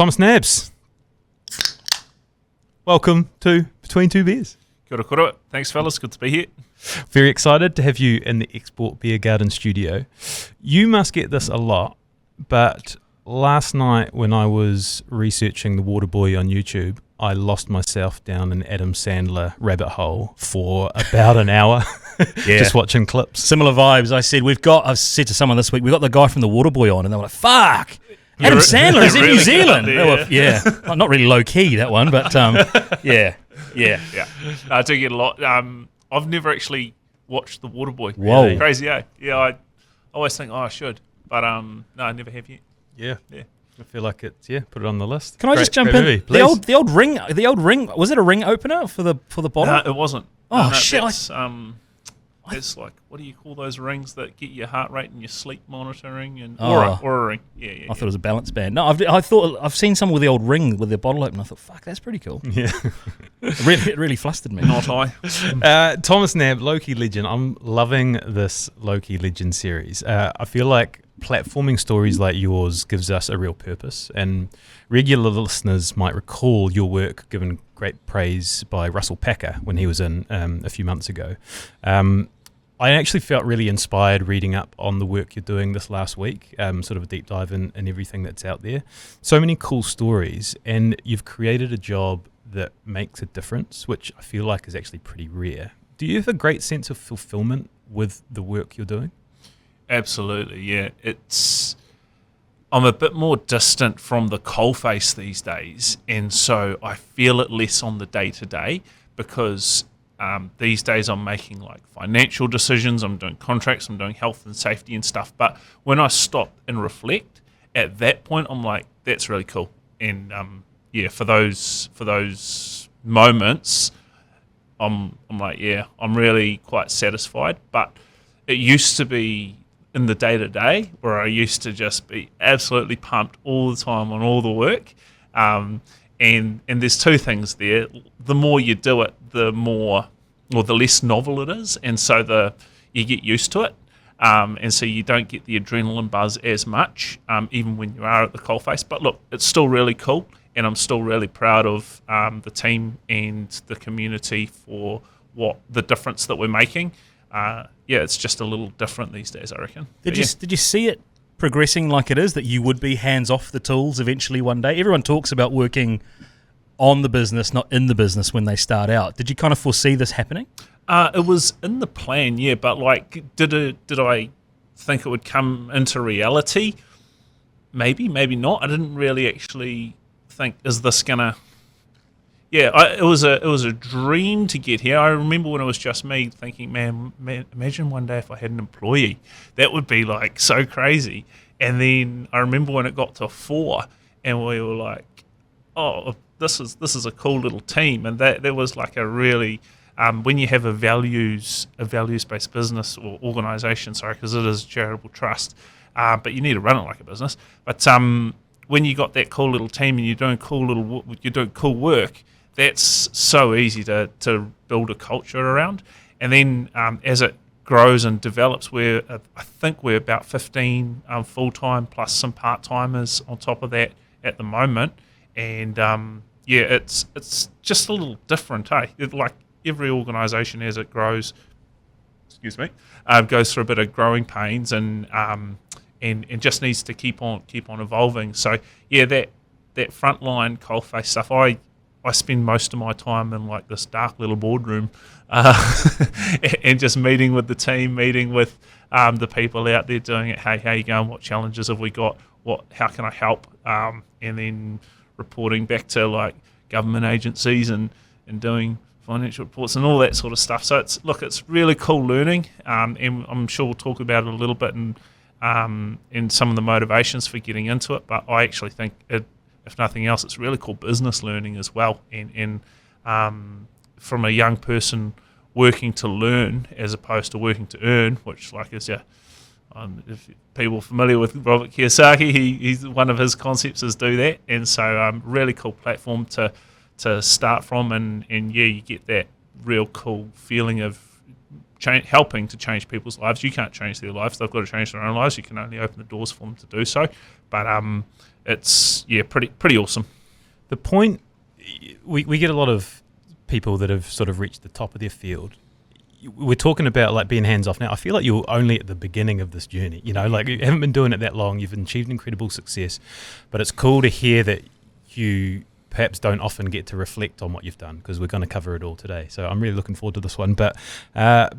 Thomas Nabbs. Welcome to Between Two Beers. Kia ora, kia ora. Thanks, fellas. Good to be here. Very excited to have you in the Export Beer Garden studio. You must get this a lot, but last night when I was researching the Waterboy on YouTube, I lost myself down an Adam Sandler rabbit hole for about an hour, just watching clips. Similar vibes. I've said to someone this week, we've got the guy from the Waterboy on, and they were like, fuck, Adam Sandler is in New Zealand. Well, not really low key, that one, but yeah. I do get a lot. I've never actually watched the Waterboy. Whoa. Crazy, eh? Yeah, I always think, I should, but no, I never have yet. Yeah. I feel like it's put it on the list. Can I just jump in? Movie, the old ring. Was it a ring opener for the bottle? No, it wasn't. Oh no, shit! It's like, what do you call those rings that get your heart rate and your sleep monitoring and Oh. Aura ring? Yeah. I thought it was a balance band. No, I thought I've seen some with the old ring with their bottle opener. I thought, fuck, that's pretty cool. Yeah. It really flustered me. Not I. Thomas Nabb, Low-Key Legend. I'm loving this Low-Key Legend series. I feel like platforming stories like yours gives us a real purpose, and regular listeners might recall your work given great praise by Russell Packer when he was in a few months ago. I actually felt really inspired reading up on the work you're doing this last week, sort of a deep dive in everything that's out there. So many cool stories, and you've created a job that makes a difference, which I feel like is actually pretty rare. Do you have a great sense of fulfillment with the work you're doing? Absolutely, yeah. I'm a bit more distant from the coalface these days, and so I feel it less on the day-to-day because these days I'm making like financial decisions, I'm doing contracts, I'm doing health and safety and stuff, but when I stop and reflect, at that point I'm like, that's really cool. And for those moments, I'm like, I'm really quite satisfied. But it used to be in the day-to-day where I used to just be absolutely pumped all the time on all the work. And there's two things there. The more you do it, the less novel it is, and so you get used to it. And so you don't get the adrenaline buzz as much, even when you are at the coalface. But look, it's still really cool, and I'm still really proud of the team and the community for the difference that we're making. It's just a little different these days, I reckon. Did you see it progressing like it is, that you would be hands off the tools eventually one day? Everyone talks about working on the business, not in the business when they start out. Did you kind of foresee this happening? It was in the plan, but like, did I think it would come into reality? Maybe not. I didn't really actually think, is this gonna? It was a dream to get here. I remember when it was just me thinking, man, imagine one day if I had an employee. That would be like so crazy. And then I remember when it got to 4 and we were like, oh, this is a cool little team. And that was like a really, when you have a values-based business or organisation, because it is a charitable trust, but you need to run it like a business. But when you got that cool little team and you're doing cool work, that's so easy to build a culture around. And then as it grows and develops, I think we're about 15 full-time plus some part-timers on top of that at the moment. And it's just a little different, like every organisation as it grows, goes through a bit of growing pains and just needs to keep on evolving. So that frontline coalface stuff, I spend most of my time in like this dark little boardroom and just meeting with the team, meeting with the people out there doing it. Hey, how you going? What challenges have we got? How can I help? And then reporting back to like government agencies and doing financial reports and all that sort of stuff. So it's really cool learning, and I'm sure we'll talk about it a little bit and some of the motivations for getting into it. But I actually think if nothing else, it's really cool business learning as well, and from a young person working to learn as opposed to working to earn, which is if people are familiar with Robert Kiyosaki, he's one of his concepts is do that, and so really cool platform to start from, and you get that real cool feeling of helping to change people's lives. You can't change their lives; they've got to change their own lives. You can only open the doors for them to do so. But it's pretty awesome. The point, we get a lot of people that have sort of reached the top of their field. We're talking about like being hands off now. I feel like you're only at the beginning of this journey. You know, like you haven't been doing it that long. You've achieved incredible success, but it's cool to hear that you perhaps don't often get to reflect on what you've done, because we're going to cover it all today. So I'm really looking forward to this one. But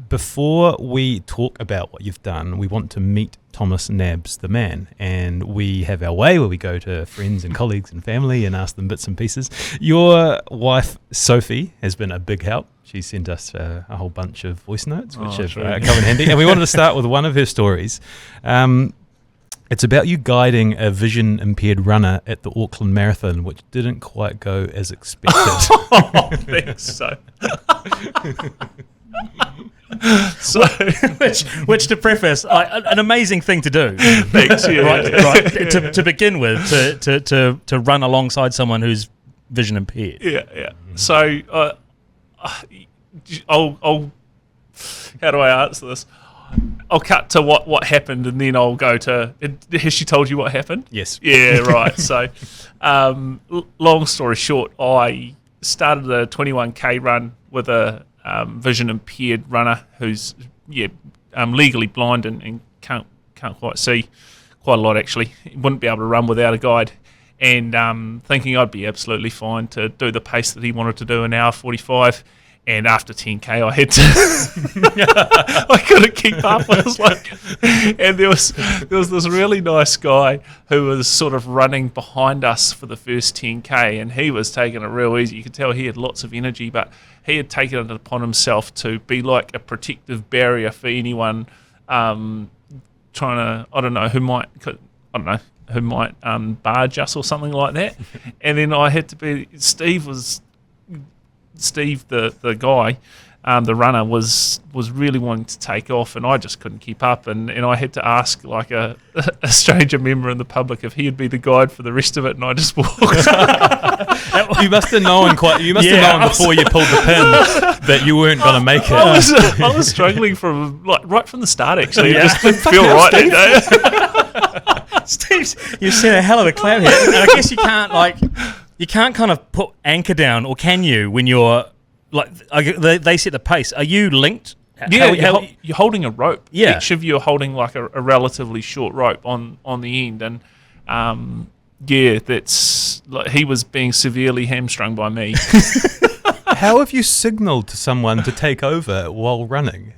before we talk about what you've done, we want to meet Thomas Nabbs, the man. And we have our way where we go to friends and colleagues and family and ask them bits and pieces. Your wife, Sophie, has been a big help. She sent us a whole bunch of voice notes, which have come in handy. And we wanted to start with one of her stories. It's about you guiding a vision impaired runner at the Auckland Marathon, which didn't quite go as expected. Thanks. Which to preface, an amazing thing to do. Thanks. Yeah. Right. To begin with, to run alongside someone who's vision impaired. Yeah. So I'll how do I answer this? I'll cut to what happened, and then I'll go to. Has she told you what happened? Yes. Yeah, right. So, long story short, I started a 21k run with a vision impaired runner who's legally blind and can't quite see quite a lot actually. He wouldn't be able to run without a guide, and thinking I'd be absolutely fine to do the pace that he wanted to do, an hour 45. And after 10k, I had to. I couldn't keep up. I was like, and there was this really nice guy who was sort of running behind us for the first 10k, and he was taking it real easy. You could tell he had lots of energy, but he had taken it upon himself to be like a protective barrier for anyone trying to, who might barge us or something like that. And then I had to be. Steve, the guy, the runner, was really wanting to take off, and I just couldn't keep up, and I had to ask like a stranger member in the public if he'd be the guide for the rest of it, and I just walked. You must have known before you pulled the pin that you weren't going to make it. I was struggling from right from the start actually. It just didn't feel right that day. Steve, you set a hell of a cloud here, and I guess you can't kind of put anchor down, or can you, when you're like they set the pace? Are you linked? Yeah, you're holding a rope. Yeah. Each of you are holding like a relatively short rope on the end, and that's like he was being severely hamstrung by me. How have you signalled to someone to take over while running?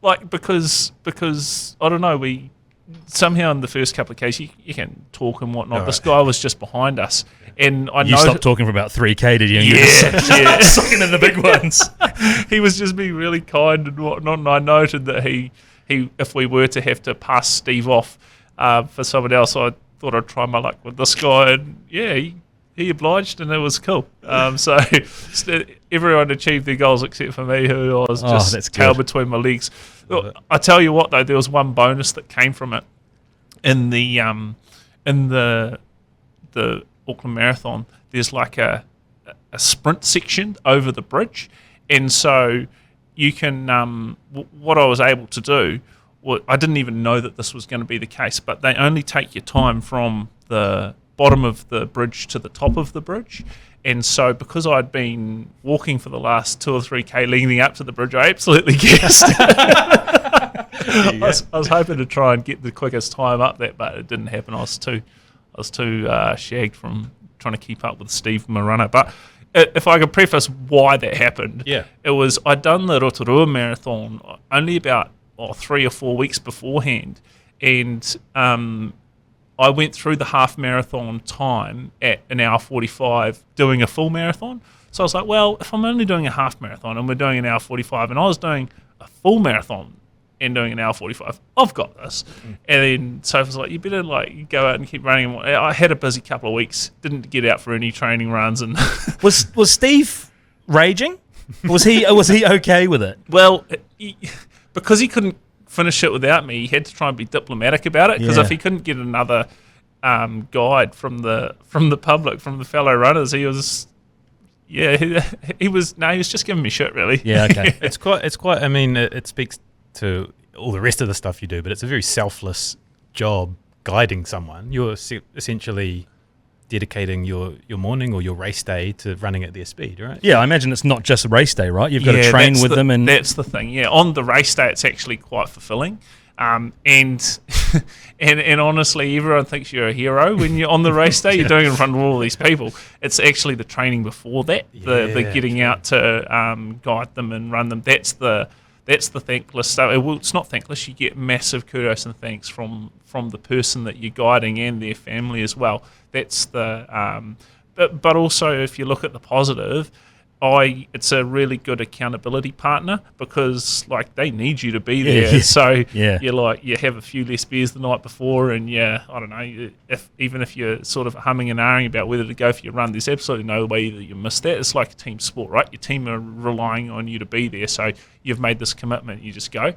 Because I don't know, we somehow in the first couple of cases you can talk and whatnot. This guy was just behind us, and you stopped talking for about 3k, did you? Yeah, sucking in the big ones. He was just being really kind and whatnot, and I noted that he if we were to have to pass Steve off for someone else, I thought I'd try my luck with this guy, and he obliged, and it was cool. So everyone achieved their goals except for me, who I was just tail between my legs. I tell you what, though, there was one bonus that came from it in the Auckland Marathon. There's like a sprint section over the bridge, and so you can. What I was able to do, I didn't even know that this was going to be the case, but they only take your time from the bottom of the bridge to the top of the bridge. And so because I'd been walking for the last 2 or 3k leading up to the bridge, I absolutely guessed. I was hoping to try and get the quickest time up that, but it didn't happen. I was too shagged from trying to keep up with Steve, my runner. But if I could preface why that happened, it was I'd done the Rotorua Marathon only about 3 or 4 weeks beforehand, and I went through the half marathon time at an hour 45 doing a full marathon. So I was like, well, if I'm only doing a half marathon and we're doing an hour 45, and I was doing a full marathon and doing an hour 45, I've got this. And then Sophie was like, you better go out and keep running. I had a busy couple of weeks, didn't get out for any training runs. And was Steve raging? Was he okay with it? Well, because he couldn't finish it without me, he had to try and be diplomatic about it, because if he couldn't get another guide from the public, from the fellow runners, he Yeah, he was just giving me shit, really. Yeah, okay. It's quite. I mean, it speaks to all the rest of the stuff you do, but it's a very selfless job guiding someone. You're essentially dedicating your morning or your race day to running at their speed, right? Yeah, I imagine it's not just a race day, right? You've got to train with them, and that's the thing. Yeah, on the race day, it's actually quite fulfilling. And honestly, everyone thinks you're a hero when you're on the race day. You're doing it in front of all these people. It's actually the training before that, the getting out to guide them and run them. That's the thankless stuff. It's not thankless. You get massive kudos and thanks from the person that you're guiding and their family as well. That's the but also if you look at the positive, it's a really good accountability partner because like they need you to be there. Yeah. So Yeah. you're like you have a few less beers the night before, and I don't know even if you're sort of humming and ahhing about whether to go for your run, there's absolutely no way that you miss that. It's like a team sport, right? Your team are relying on you to be there, so you've made this commitment. You just go.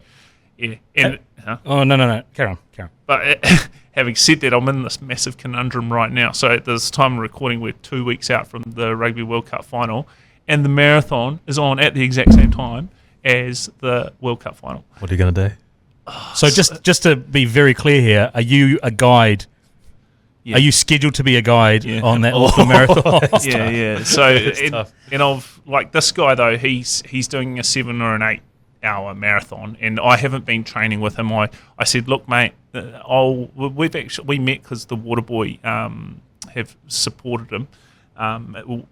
Yeah. And, Oh no. Carry on. But having said that, I'm in this massive conundrum right now. So at this time of recording, we're 2 weeks out from the Rugby World Cup final, and the marathon is on at the exact same time as the World Cup final. What are you going to do? So just to be very clear here, are you a guide? Yeah. Are you scheduled to be a guide Yeah. on that Auckland Marathon? Yeah. So tough. and I've like this guy though, he's doing a 7 or an 8 hour marathon, and I haven't been training with him. I said, look, mate, we met because the Waterboy have supported him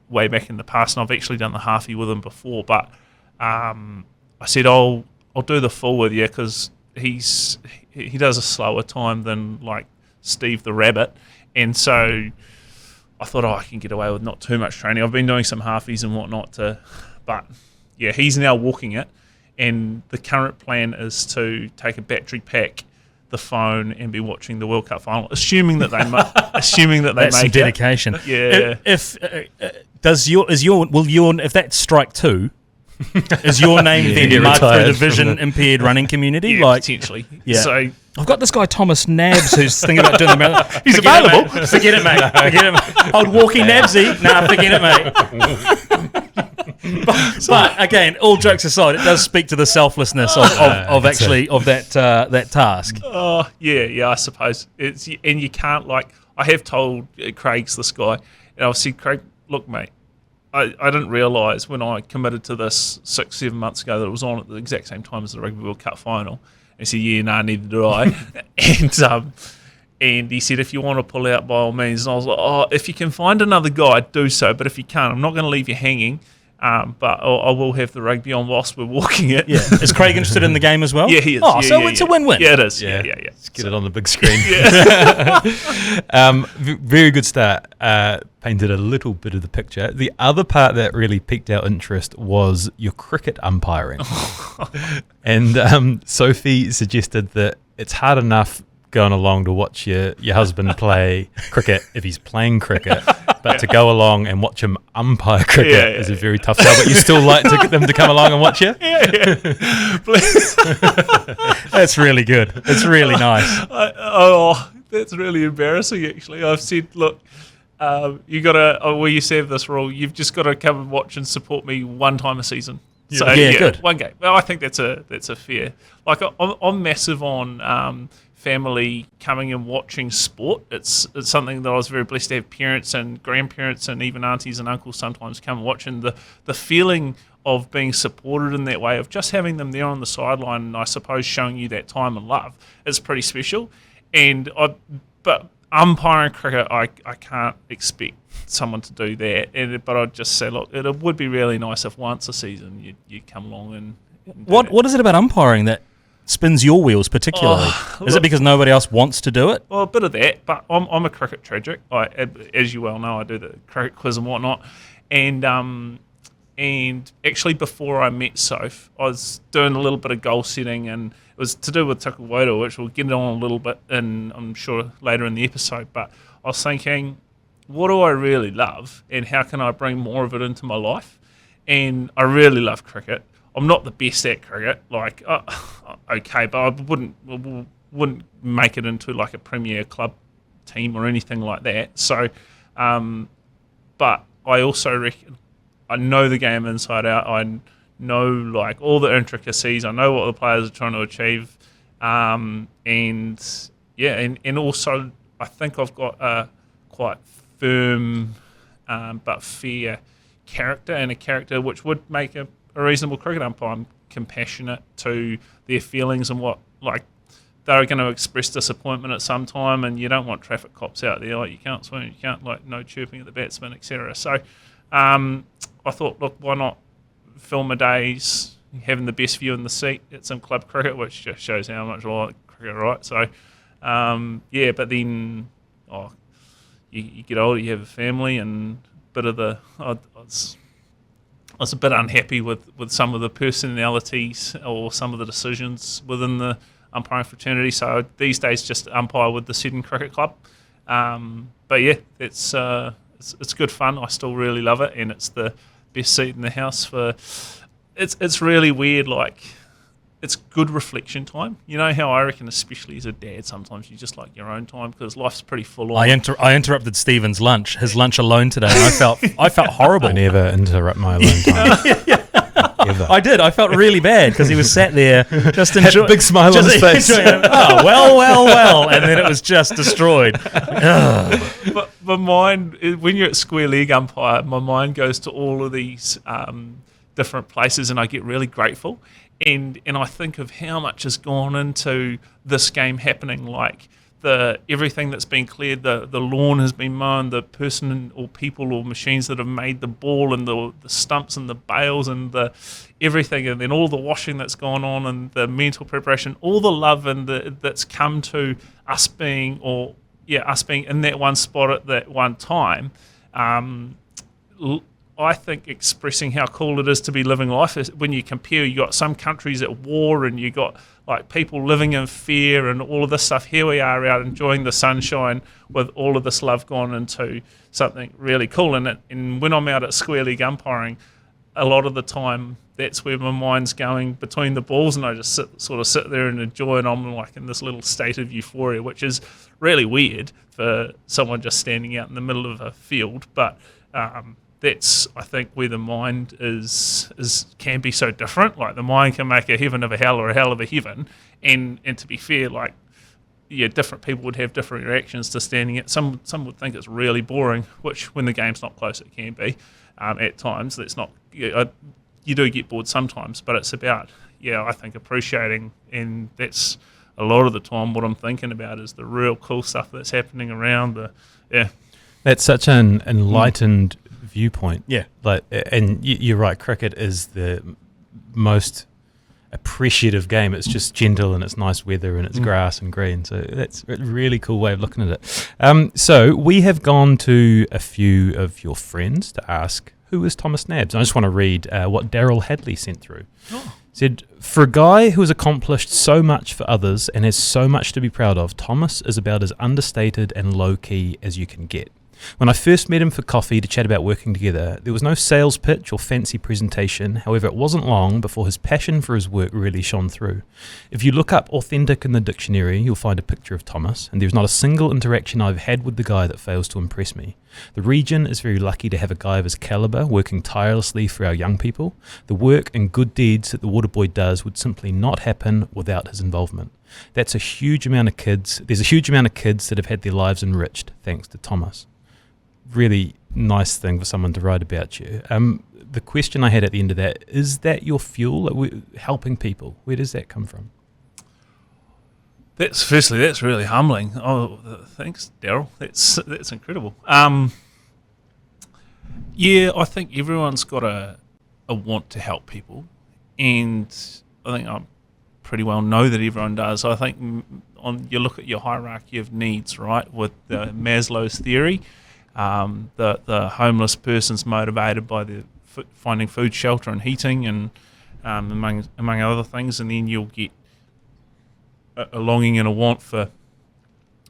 way back in the past, and I've actually done the halfie with him before. But I said, I'll do the full with you because he does a slower time than like Steve the Rabbit, and so I thought, I can get away with not too much training. I've been doing some halfies and whatnot but yeah, he's now walking it. And the current plan is to take a battery pack, the phone, and be watching the World Cup final, assuming that they That's some make dedication. it. Yeah. If that's strike 2, is your name then marked through the vision impaired running community? Yeah, like potentially. Yeah. So I've got this guy Thomas Nabbs who's thinking about doing the marathon. He's Forget it, available. mate. Forget it, mate. Forget it, mate. Old walking Nabsy. Nah, forget it, mate. But again, all jokes aside, it does speak to the selflessness of that task. oh yeah, I suppose it's, and you can't I have told Craig's this guy, and I've said, Craig, look, mate, I didn't realise when I committed to this 6-7 months ago that it was on at the exact same time as the Rugby World Cup final. And he said, yeah, nah, neither did I. And he said, if you want to pull out, by all means. And I was like, if you can find another guide, do so. But if you can't, I'm not going to leave you hanging. But I will have the rugby on whilst we're walking it. Yeah. Is Craig interested in the game as well? Yeah, he is. Oh, so it's a win-win. Yeah, it is. Yeah. Let's get it on the big screen. Yeah. Very good start. Painted a little bit of the picture. The other part that really piqued our interest was your cricket umpiring. And Sophie suggested that it's hard enough going along to watch your husband play cricket if he's playing cricket, but to go along and watch him umpire cricket is a very tough sell. But you still like to get them to come along and watch you? Yeah. Please. That's really good. It's really nice. That's really embarrassing, actually. I've said, look, you got to, we used to have this rule, you've just got to come and watch and support me one time a season. So, good. One game. Well, I think that's a fair. Like, I'm massive on family coming and watching sport. It's something that I was very blessed to have parents and grandparents and even aunties and uncles sometimes come and watch, and the feeling of being supported in that way, of just having them there on the sideline and I suppose showing you that time and love is pretty special. But umpiring cricket, I can't expect someone to do that. But I'd just say, look, it would be really nice if once a season you'd come along and do What is it about umpiring that spins your wheels particularly? Is it because nobody else wants to do it? Well, a bit of that, but I'm a cricket tragic. As you well know, I do the cricket quiz and whatnot. And actually, before I met Soph, I was doing a little bit of goal setting, and it was to do with Taku, which we'll get on a little bit, and I'm sure later in the episode. But I was thinking, what do I really love, and how can I bring more of it into my life? And I really love cricket. I'm not the best at cricket, okay, but I wouldn't make it into like a Premier Club team or anything like that. So, but I also reckon I know the game inside out. I know like all the intricacies. I know what the players are trying to achieve, and also I think I've got a quite firm but fair character, and a character which would make a reasonable cricket umpire. I'm compassionate to their feelings and what like they're going to express disappointment at some time, and you don't want traffic cops out there like you can't swing, you can't like no chirping at the batsman, etc. So I thought, look, why not fill my days having the best view in the seat at some club cricket, which just shows how much I like cricket, right? So but then you get older, you have a family, and I was a bit unhappy with some of the personalities or some of the decisions within the umpiring fraternity. So these days, just umpire with the Sydney Cricket Club. But yeah, it's good fun. I still really love it, and it's the best seat in the house for. It's really weird. Like, it's good reflection time. You know how I reckon, especially as a dad, sometimes you just like your own time because life's pretty full on. I interrupted Stephen's lunch, his lunch alone today, and I felt horrible. I never interrupt my alone time. Ever. I did. I felt really bad because he was sat there just enjoying. Big smile on his face. Oh, well, and then it was just destroyed. But my mind, when you're at square leg umpire, my mind goes to all of these different places, and I get really grateful. And I think of how much has gone into this game happening, like everything that's been cleared, the lawn has been mown, the person or people or machines that have made the ball, and the stumps and the bails and the everything, and then all the washing that's gone on, and the mental preparation, all the love and that's come to us being in that one spot at that one time. I think expressing how cool it is to be living life is when you compare, you got some countries at war, and you got like people living in fear and all of this stuff. Here we are out enjoying the sunshine with all of this love gone into something really cool. And when I'm out at square leg umpiring, a lot of the time that's where my mind's going between the balls, and I just sit there and enjoy it. I'm like in this little state of euphoria, which is really weird for someone just standing out in the middle of a field, but that's, I think, where the mind can be so different. Like, the mind can make a heaven of a hell or a hell of a heaven. And to be fair, like, yeah, different people would have different reactions to standing at. Some would think it's really boring, which when the game's not close, it can be at times. That's not. You do get bored sometimes, but it's about, I think, appreciating, and that's a lot of the time what I'm thinking about is the real cool stuff that's happening around. That's such an enlightened viewpoint. Yeah. Like, and you're right, cricket is the most appreciative game. It's just gentle, and it's nice weather, and it's grass and green. So that's a really cool way of looking at it. So we have gone to a few of your friends to ask, who is Thomas Nabbs? I just want to read what Daryl Hadley sent through. Said, for a guy who has accomplished so much for others and has so much to be proud of, Thomas is about as understated and low-key as you can get. When I first met him for coffee to chat about working together, there was no sales pitch or fancy presentation. However, it wasn't long before his passion for his work really shone through. If you look up authentic in the dictionary, you'll find a picture of Thomas, and there's not a single interaction I've had with the guy that fails to impress me. The region is very lucky to have a guy of his calibre working tirelessly for our young people. The work and good deeds that the Waterboy does would simply not happen without his involvement. There's a huge amount of kids that have had their lives enriched thanks to Thomas. Really nice thing for someone to write about you. The question I had at the end of that, is that your fuel, helping people? Where does that come from? That's really humbling. Oh, thanks, Daryl. That's incredible. I think everyone's got a want to help people, and I think I pretty well know that everyone does. I think you look at your hierarchy of needs, right, with Maslow's theory. The homeless person's motivated by finding food, shelter, and heating, and among other things, and then you'll get a longing and a want for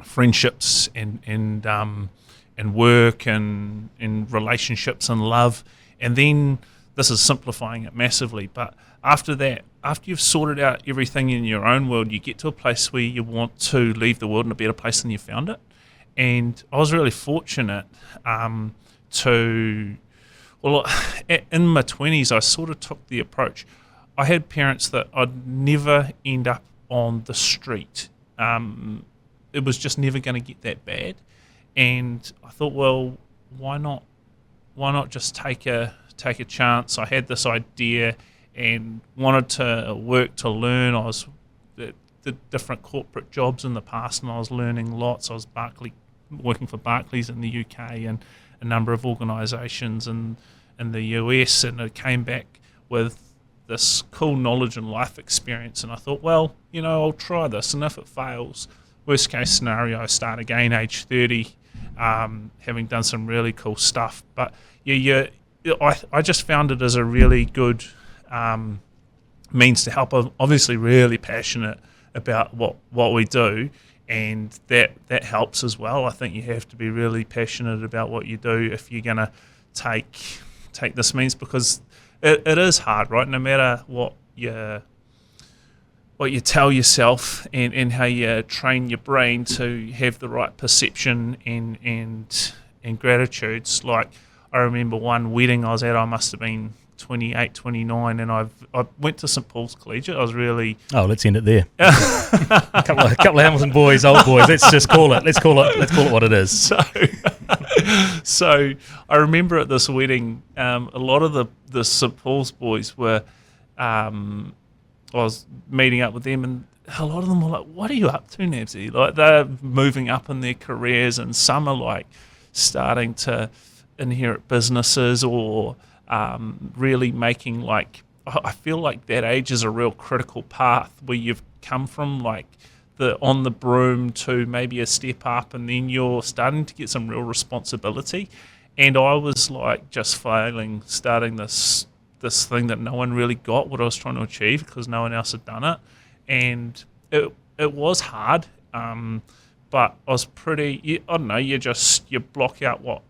friendships and work and relationships and love, and then this is simplifying it massively. But after that, after you've sorted out everything in your own world, you get to a place where you want to leave the world in a better place than you found it. And I was really fortunate to Well, in my 20s, I sort of took the approach. I had parents that I'd never end up on the street. It was just never going to get that bad. And I thought, well, why not? Why not just take a chance? I had this idea and wanted to work to learn. I was did different corporate jobs in the past, and I was learning lots. I was working for Barclays in the UK and a number of organisations in the US, and I came back with this cool knowledge and life experience. And I thought, well, I'll try this, and if it fails, worst case scenario, I start again age 30, having done some really cool stuff. But I just found it as a really good means to help. I'm obviously really passionate about what we do, and that helps as well. I think you have to be really passionate about what you do if you're going to take this means, because it is hard, right? No matter what you tell yourself and how you train your brain to have the right perception and gratitudes. Like, I remember one wedding I was at, I must have been 28, 29, and I went to St Paul's Collegiate. I was really... Oh, let's end it there. a couple of Hamilton boys, old boys. Let's just call it. Let's call it what it is. So I remember at this wedding, a lot of the St Paul's boys were... I was meeting up with them, and a lot of them were like, "What are you up to, Nabbsy?" Like, they're moving up in their careers, and some are like starting to inherit businesses or really making, like, I feel like that age is a real critical path where you've come from like on the broom to maybe a step up, and then you're starting to get some real responsibility. And I was like just failing, starting this thing that no one really got what I was trying to achieve, because no one else had done it, and it was hard. But I was pretty, I don't know, you block out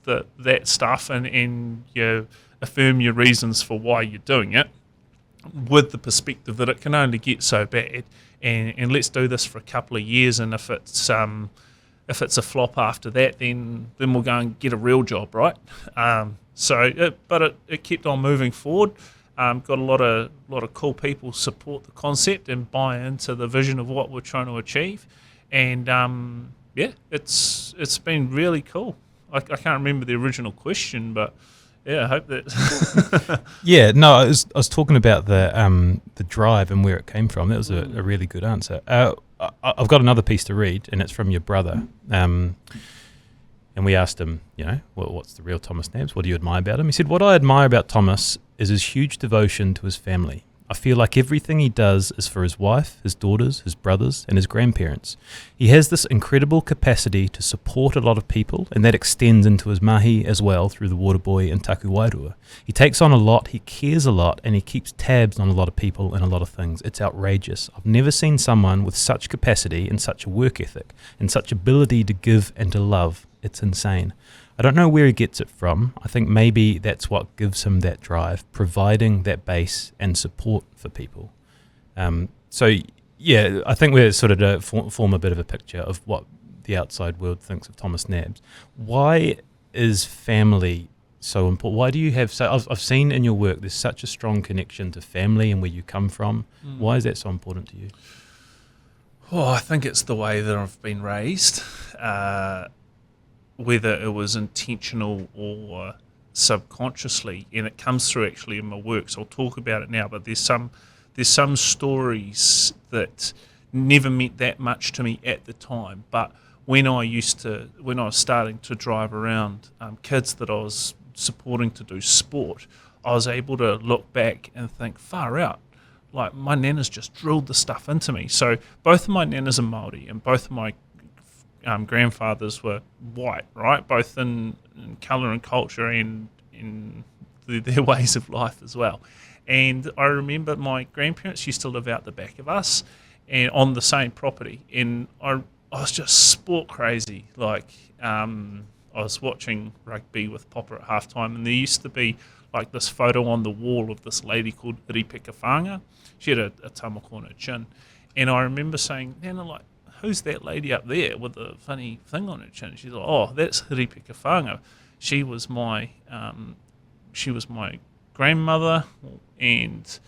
that stuff, and you affirm your reasons for why you're doing it, with the perspective that it can only get so bad, and let's do this for a couple of years, and if it's a flop after that, then we'll go and get a real job, right? But it kept on moving forward. Got a lot of cool people support the concept and buy into the vision of what we're trying to achieve, and it's been really cool. I can't remember the original question, but yeah, I hope that. Yeah, no, I was talking about the drive and where it came from. That was a really good answer. I've got another piece to read, and it's from your brother. And we asked him, what's the real Thomas Nabbs? What do you admire about him? He said, "What I admire about Thomas is his huge devotion to his family. I feel like everything he does is for his wife, his daughters, his brothers, and his grandparents. He has this incredible capacity to support a lot of people, and that extends into his mahi as well through the Waterboy and Taku Wairua. He takes on a lot, he cares a lot, and he keeps tabs on a lot of people and a lot of things. It's outrageous. I've never seen someone with such capacity and such a work ethic and such ability to give and to love. It's insane. I don't know where he gets it from. I think maybe that's what gives him that drive, providing that base and support for people." So, yeah, I think we're sort of to form a bit of a picture of what the outside world thinks of Thomas Nabbs. Why is family so important? Why do you have I've seen in your work there's such a strong connection to family and where you come from. Why is that so important to you? Oh, I think it's the way that I've been raised. Whether it was intentional or subconsciously, and it comes through actually in my work, so I'll talk about it now, but there's some stories that never meant that much to me at the time, but when I was starting to drive around kids that I was supporting to do sport, I was able to look back and think, far out, like my nanas just drilled the stuff into me. So both of my nanas are Māori, and both of my grandfathers were white, right? Both in colour and culture and in their ways of life as well. And I remember my grandparents used to live out the back of us and on the same property. And I was just sport crazy. Like, I was watching rugby with Papa at halftime, and there used to be like this photo on the wall of this lady called Iripeka Whanga. She had a tamako on her chin. And I remember saying, Nana, like, who's that lady up there with the funny thing on her chin? She's like, oh, that's Iripeka Whanga. She was my she was my grandmother, and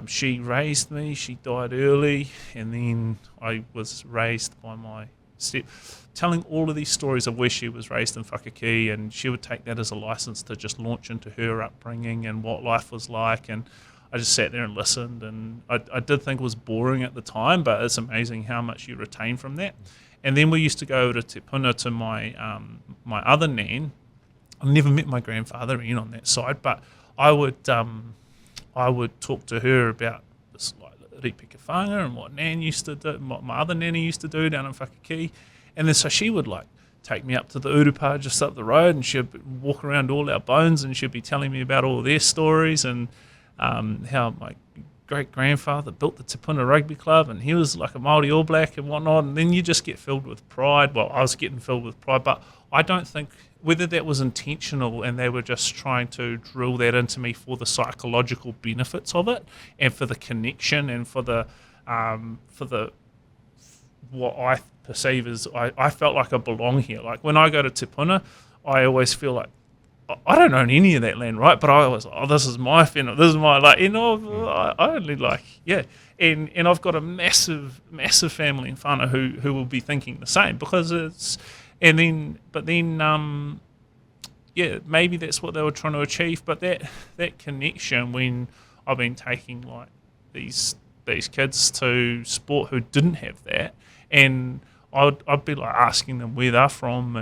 she raised me. She died early, and then I was raised by my step. Telling all of these stories of where she was raised in Whakakī, and she would take that as a license to just launch into her upbringing and what life was like, and I just sat there and listened, and I did think it was boring at the time, but it's amazing how much you retain from that. And then we used to go over to Te Puna to my my other nan. I never met my grandfather in on that side, but I would talk to her about this like ripika whanga and what nan used to do, what my other nanny used to do down in Whakakī. And then so she would like take me up to the urupa just up the road, and she'd walk around all our bones, and she'd be telling me about all their stories, and how my great-grandfather built the Te Puna Rugby Club, and he was like a Māori All Black and whatnot, and then you just get filled with pride. Well, I was getting filled with pride, but I don't think whether that was intentional and they were just trying to drill that into me for the psychological benefits of it, and for the connection, and for the what I perceive as I felt like I belong here. Like when I go to Te Puna, I always feel like I don't own any of that land, right? But I always, this is my whenua, this is my, like, I only like, yeah. And I've got a massive family in whānau who will be thinking the same, because it's, but then, yeah, maybe that's what they were trying to achieve. But that connection, when I've been taking like these kids to sport who didn't have that, and I'd be like asking them where they're from,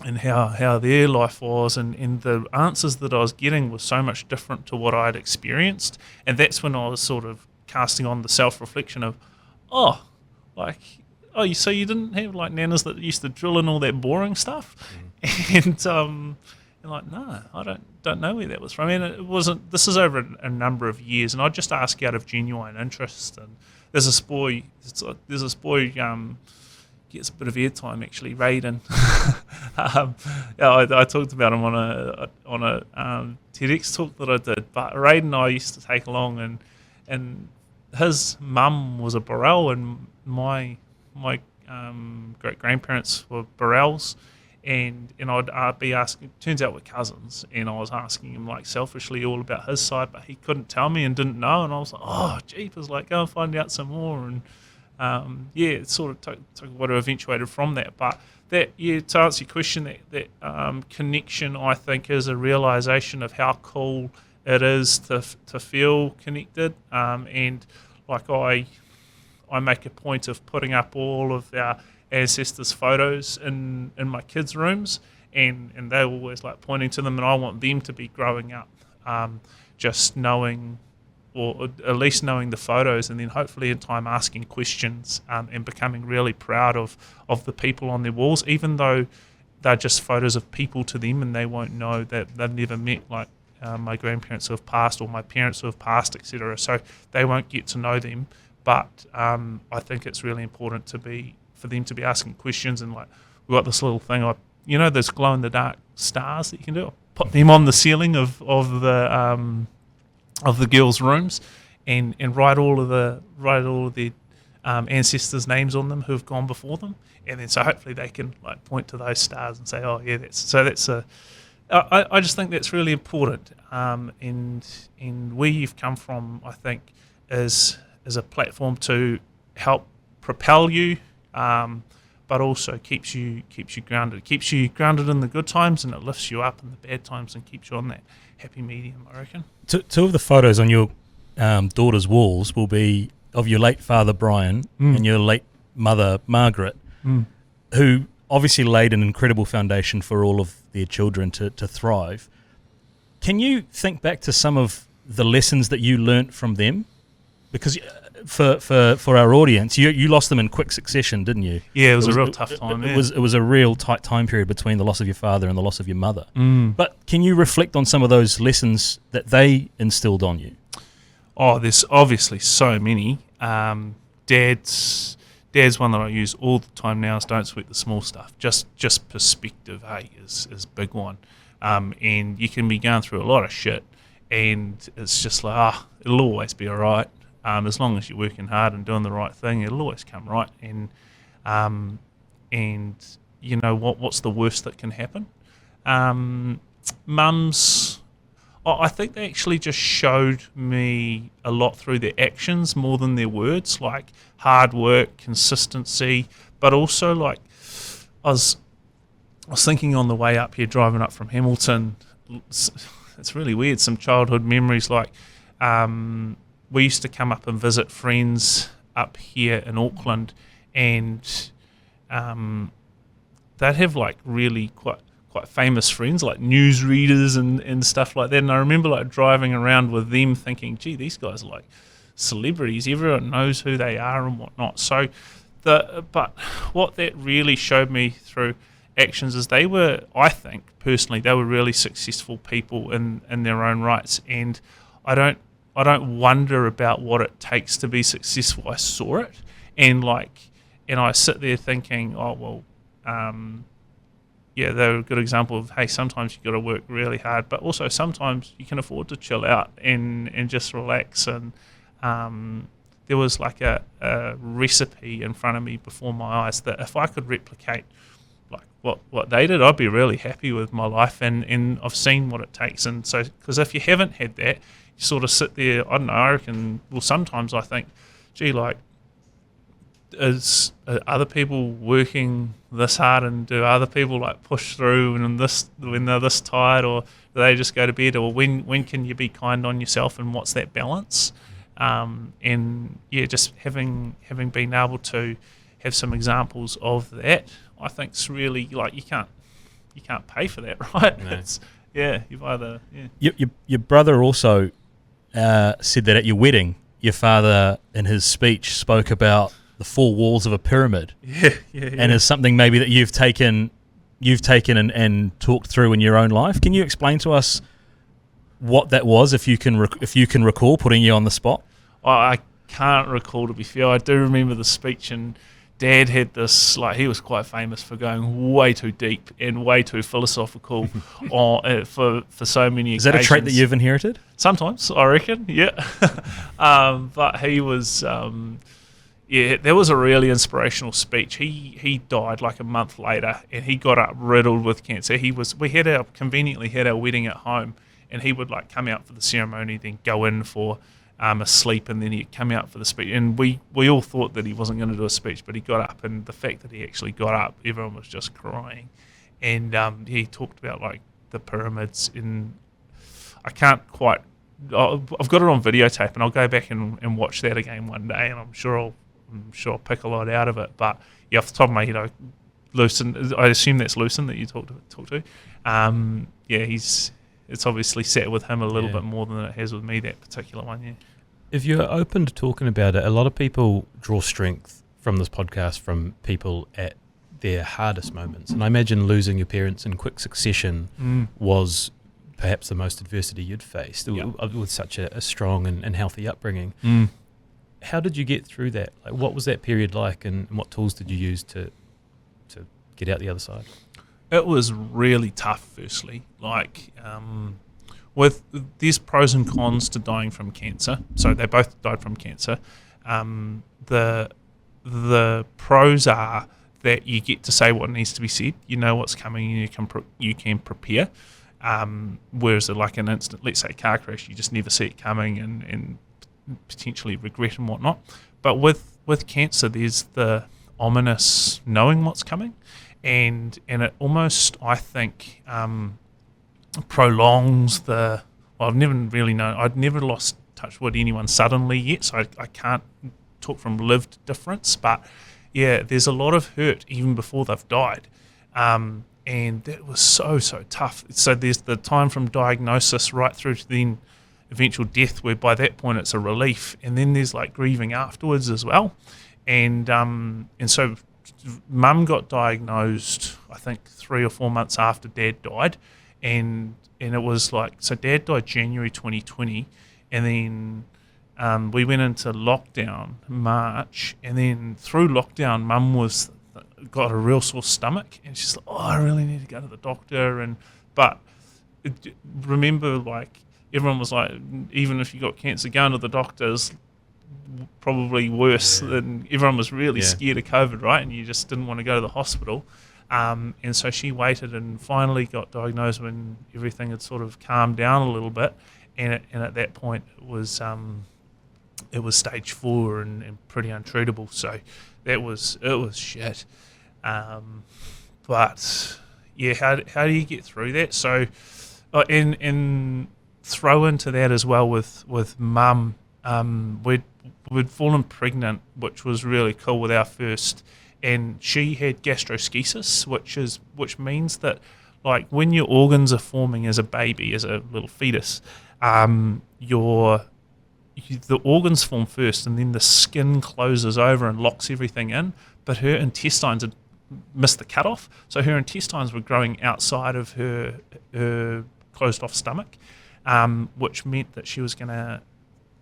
and how their life was, and the answers that I was getting were so much different to what I had experienced. And that's when I was sort of casting on the self-reflection of, so you didn't have like nanas that used to drill in all that boring stuff? And like, no, I don't know where that was from. And it wasn't, this is over a number of years, and I just ask out of genuine interest. And there's this boy gets a bit of airtime actually, Raiden. I talked about him on a TEDx talk that I did. But Raiden I used to take along, and his mum was a Burrell, and my great grandparents were Burrells, and I'd be asking. Turns out we're cousins, and I was asking him like selfishly all about his side, but he couldn't tell me and didn't know, and I was like, oh jeepers, like go and find out some more. And it sort of took what eventuated from that. But that, to answer your question, that connection, I think, is a realisation of how cool it is to feel connected. And like I make a point of putting up all of our ancestors' photos in my kids' rooms, and they're always like pointing to them, and I want them to be growing up just knowing, or at least knowing the photos, and then hopefully in time asking questions, and becoming really proud of the people on their walls, even though they're just photos of people to them, and they won't know that they've never met like my grandparents who have passed, or my parents who have passed, etc. So they won't get to know them. But I think it's really important for them to be asking questions. And like, we've got this little thing, those glow in the dark stars that you can do. I'll put them on the ceiling of the girls' rooms, and write all of the ancestors' names on them who have gone before them, and then so hopefully they can like point to those stars and say, oh yeah, I just think that's really important. And where you've come from, I think, is a platform to help propel you, but also keeps you grounded. It keeps you grounded in the good times, and it lifts you up in the bad times and keeps you on that happy medium, I reckon. Two of the photos on your daughter's walls will be of your late father Brian and your late mother Margaret, who obviously laid an incredible foundation for all of their children to thrive. Can you think back to some of the lessons that you learnt from them? Because for our audience, you lost them in quick succession, didn't you? Yeah, it was a real tough time. It was a real tight time period between the loss of your father and the loss of your mother. But can you reflect on some of those lessons that they instilled on you? Oh, there's obviously so many. Dad's one that I use all the time now is don't sweat the small stuff. Just perspective, is a big one. And you can be going through a lot of shit, and it's just like, it'll always be all right. As long as you're working hard and doing the right thing, it'll always come right. And you know what's the worst that can happen? mums, I think they actually just showed me a lot through their actions more than their words, like hard work, consistency, but also like I was thinking on the way up here, driving up from Hamilton, it's really weird, some childhood memories, like we used to come up and visit friends up here in Auckland, and they'd have like really quite famous friends, like newsreaders and stuff like that. And I remember like driving around with them thinking, gee, these guys are like celebrities. Everyone knows who they are and whatnot. So, but what that really showed me through actions is they were, I think, personally, they were really successful people in their own rights. And I don't wonder about what it takes to be successful. I saw it. And I sit there thinking, oh, well, yeah, they're a good example of, hey, sometimes you've got to work really hard, but also sometimes you can afford to chill out and just relax. And there was like a recipe in front of me before my eyes that if I could replicate like what they did, I'd be really happy with my life. And I've seen what it takes. And so, because if you haven't had that, you sort of sit there, I don't know, I reckon, well, sometimes I think, gee, like, is other people working this hard, and do other people like push through and when they're this tired, or do they just go to bed, or when can you be kind on yourself, and what's that balance? And yeah, just having been able to have some examples of that, I think it's really like you can't pay for that, right? No. It's, yeah, you've either Your brother also said that at your wedding, your father in his speech spoke about the four walls of a pyramid. Yeah. And is something maybe that you've taken and talked through in your own life. Can you explain to us what that was, if you can recall, putting you on the spot? I can't recall, to be fair. I do remember the speech, and Dad had this, like, he was quite famous for going way too deep and way too philosophical for so many occasions. Is that a trait that you've inherited? Sometimes, I reckon, yeah. But he was... yeah, that was a really inspirational speech. He died like a month later, and he got up riddled with cancer. We conveniently had our wedding at home, and he would like come out for the ceremony, then go in for a sleep, and then he'd come out for the speech. And we all thought that he wasn't going to do a speech, but he got up, and the fact that he actually got up, everyone was just crying. And he talked about like the pyramids, and I can't quite. I've got it on videotape, and I'll go back and watch that again one day, and I'm sure I'll pick a lot out of it. But yeah, off the top of my head, Lucen, I assume that's Lucen that you talked to. Yeah, it's obviously sat with him a little bit more than it has with me, that particular one. Yeah. If you're open to talking about it, a lot of people draw strength from this podcast from people at their hardest moments, and I imagine losing your parents in quick succession was perhaps the most adversity you'd faced with such a strong and healthy upbringing. How did you get through that? Like, what was that period like, and what tools did you use to get out the other side? It was really tough, firstly. Like, there's pros and cons to dying from cancer. So they both died from cancer. The pros are that you get to say what needs to be said. You know what's coming, and you can prepare. Whereas like an instant, let's say car crash, you just never see it coming and potentially regret and whatnot. But with cancer, there's the ominous knowing what's coming, and it almost, I think, prolongs the... Well, I've never really known... I'd never lost touch with anyone suddenly yet, so I can't talk from lived difference, but yeah, there's a lot of hurt even before they've died, and that was so tough. So there's the time from diagnosis right through to then eventual death, where by that point it's a relief, and then there's like grieving afterwards as well. And so Mum got diagnosed, I think 3 or 4 months after Dad died, and it was like, so Dad died January 2020, and then we went into lockdown March, and then through lockdown Mum got a real sore stomach, and she's like, oh, I really need to go to the doctor. Remember, like, everyone was like, even if you got cancer, going to the doctor's probably worse than... Everyone was really scared of COVID, right? And you just didn't want to go to the hospital. And so she waited and finally got diagnosed when everything had sort of calmed down a little bit. And at that point, it was stage 4 and pretty untreatable. So it was shit. But yeah, how do you get through that? So, and throw into that as well with mum. We'd fallen pregnant, which was really cool with our first, and she had gastroschisis, which means that like when your organs are forming as a baby, as a little fetus, the organs form first, and then the skin closes over and locks everything in. But her intestines had missed the cutoff, so her intestines were growing outside of her closed off stomach, which meant that she was gonna.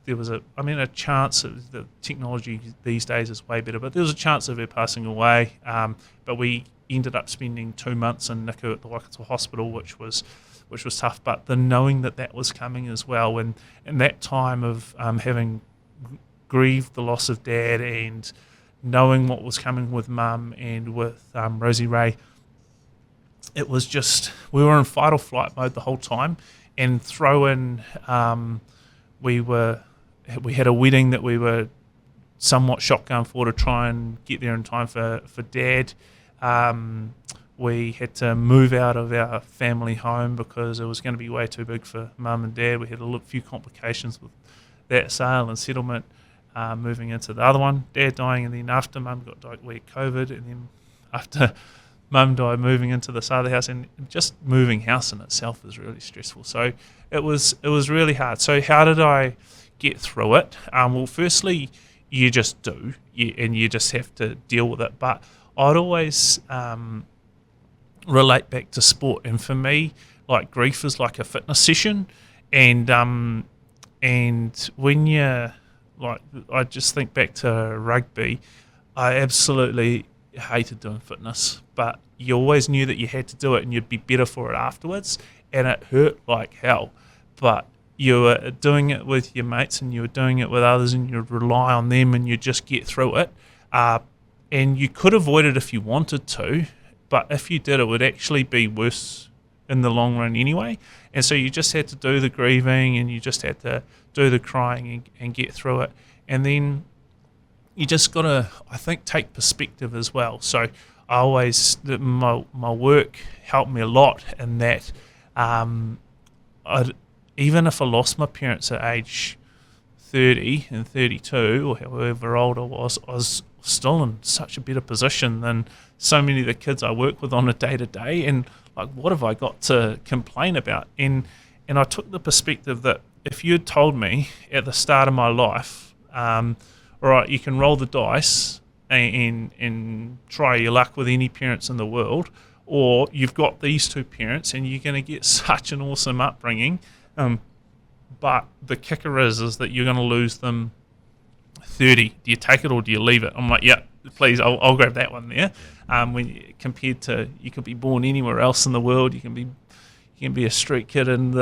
There was a chance. The technology these days is way better, but there was a chance of her passing away. But we ended up spending 2 months in NICU at the Waikato Hospital, which was tough. But the knowing that was coming as well, and in that time of having grieved the loss of Dad and knowing what was coming with Mum and with Rosie Ray, it was just, we were in fight or flight mode the whole time. And throw in, we had a wedding that we were somewhat shotgun for to try and get there in time for Dad. We had to move out of our family home because it was going to be way too big for Mum and Dad. We had a few complications with that sale and settlement, moving into the other one. Dad dying, and then after Mum got diagnosed, we had COVID, and then after Mum died, moving into this other house, and just moving house in itself is really stressful. So it was really hard. So how did I get through it? Well, firstly, you just do, and you just have to deal with it. But I'd always relate back to sport, and for me, like, grief is like a fitness session, and when you, like, I just think back to rugby. I absolutely hated doing fitness, but you always knew that you had to do it and you'd be better for it afterwards, and it hurt like hell, but you were doing it with your mates and you were doing it with others, and you'd rely on them and you'd just get through it, and you could avoid it if you wanted to, but if you did, it would actually be worse in the long run anyway. And so you just had to do the grieving, and you just had to do the crying and get through it. And then you just got to, I think, take perspective as well. So I always, my work helped me a lot in that. Even if I lost my parents at age 30 and 32, or however old I was still in such a better position than so many of the kids I work with on a day-to-day. And, like, what have I got to complain about? And I took the perspective that if you had told me at the start of my life, all right, you can roll the dice and try your luck with any parents in the world, or you've got these two parents and you're going to get such an awesome upbringing, but the kicker is that you're going to lose them 30. Do you take it or do you leave it? I'm like, yeah, please, I'll grab that one there. Compared to, you could be born anywhere else in the world, you can be a street kid in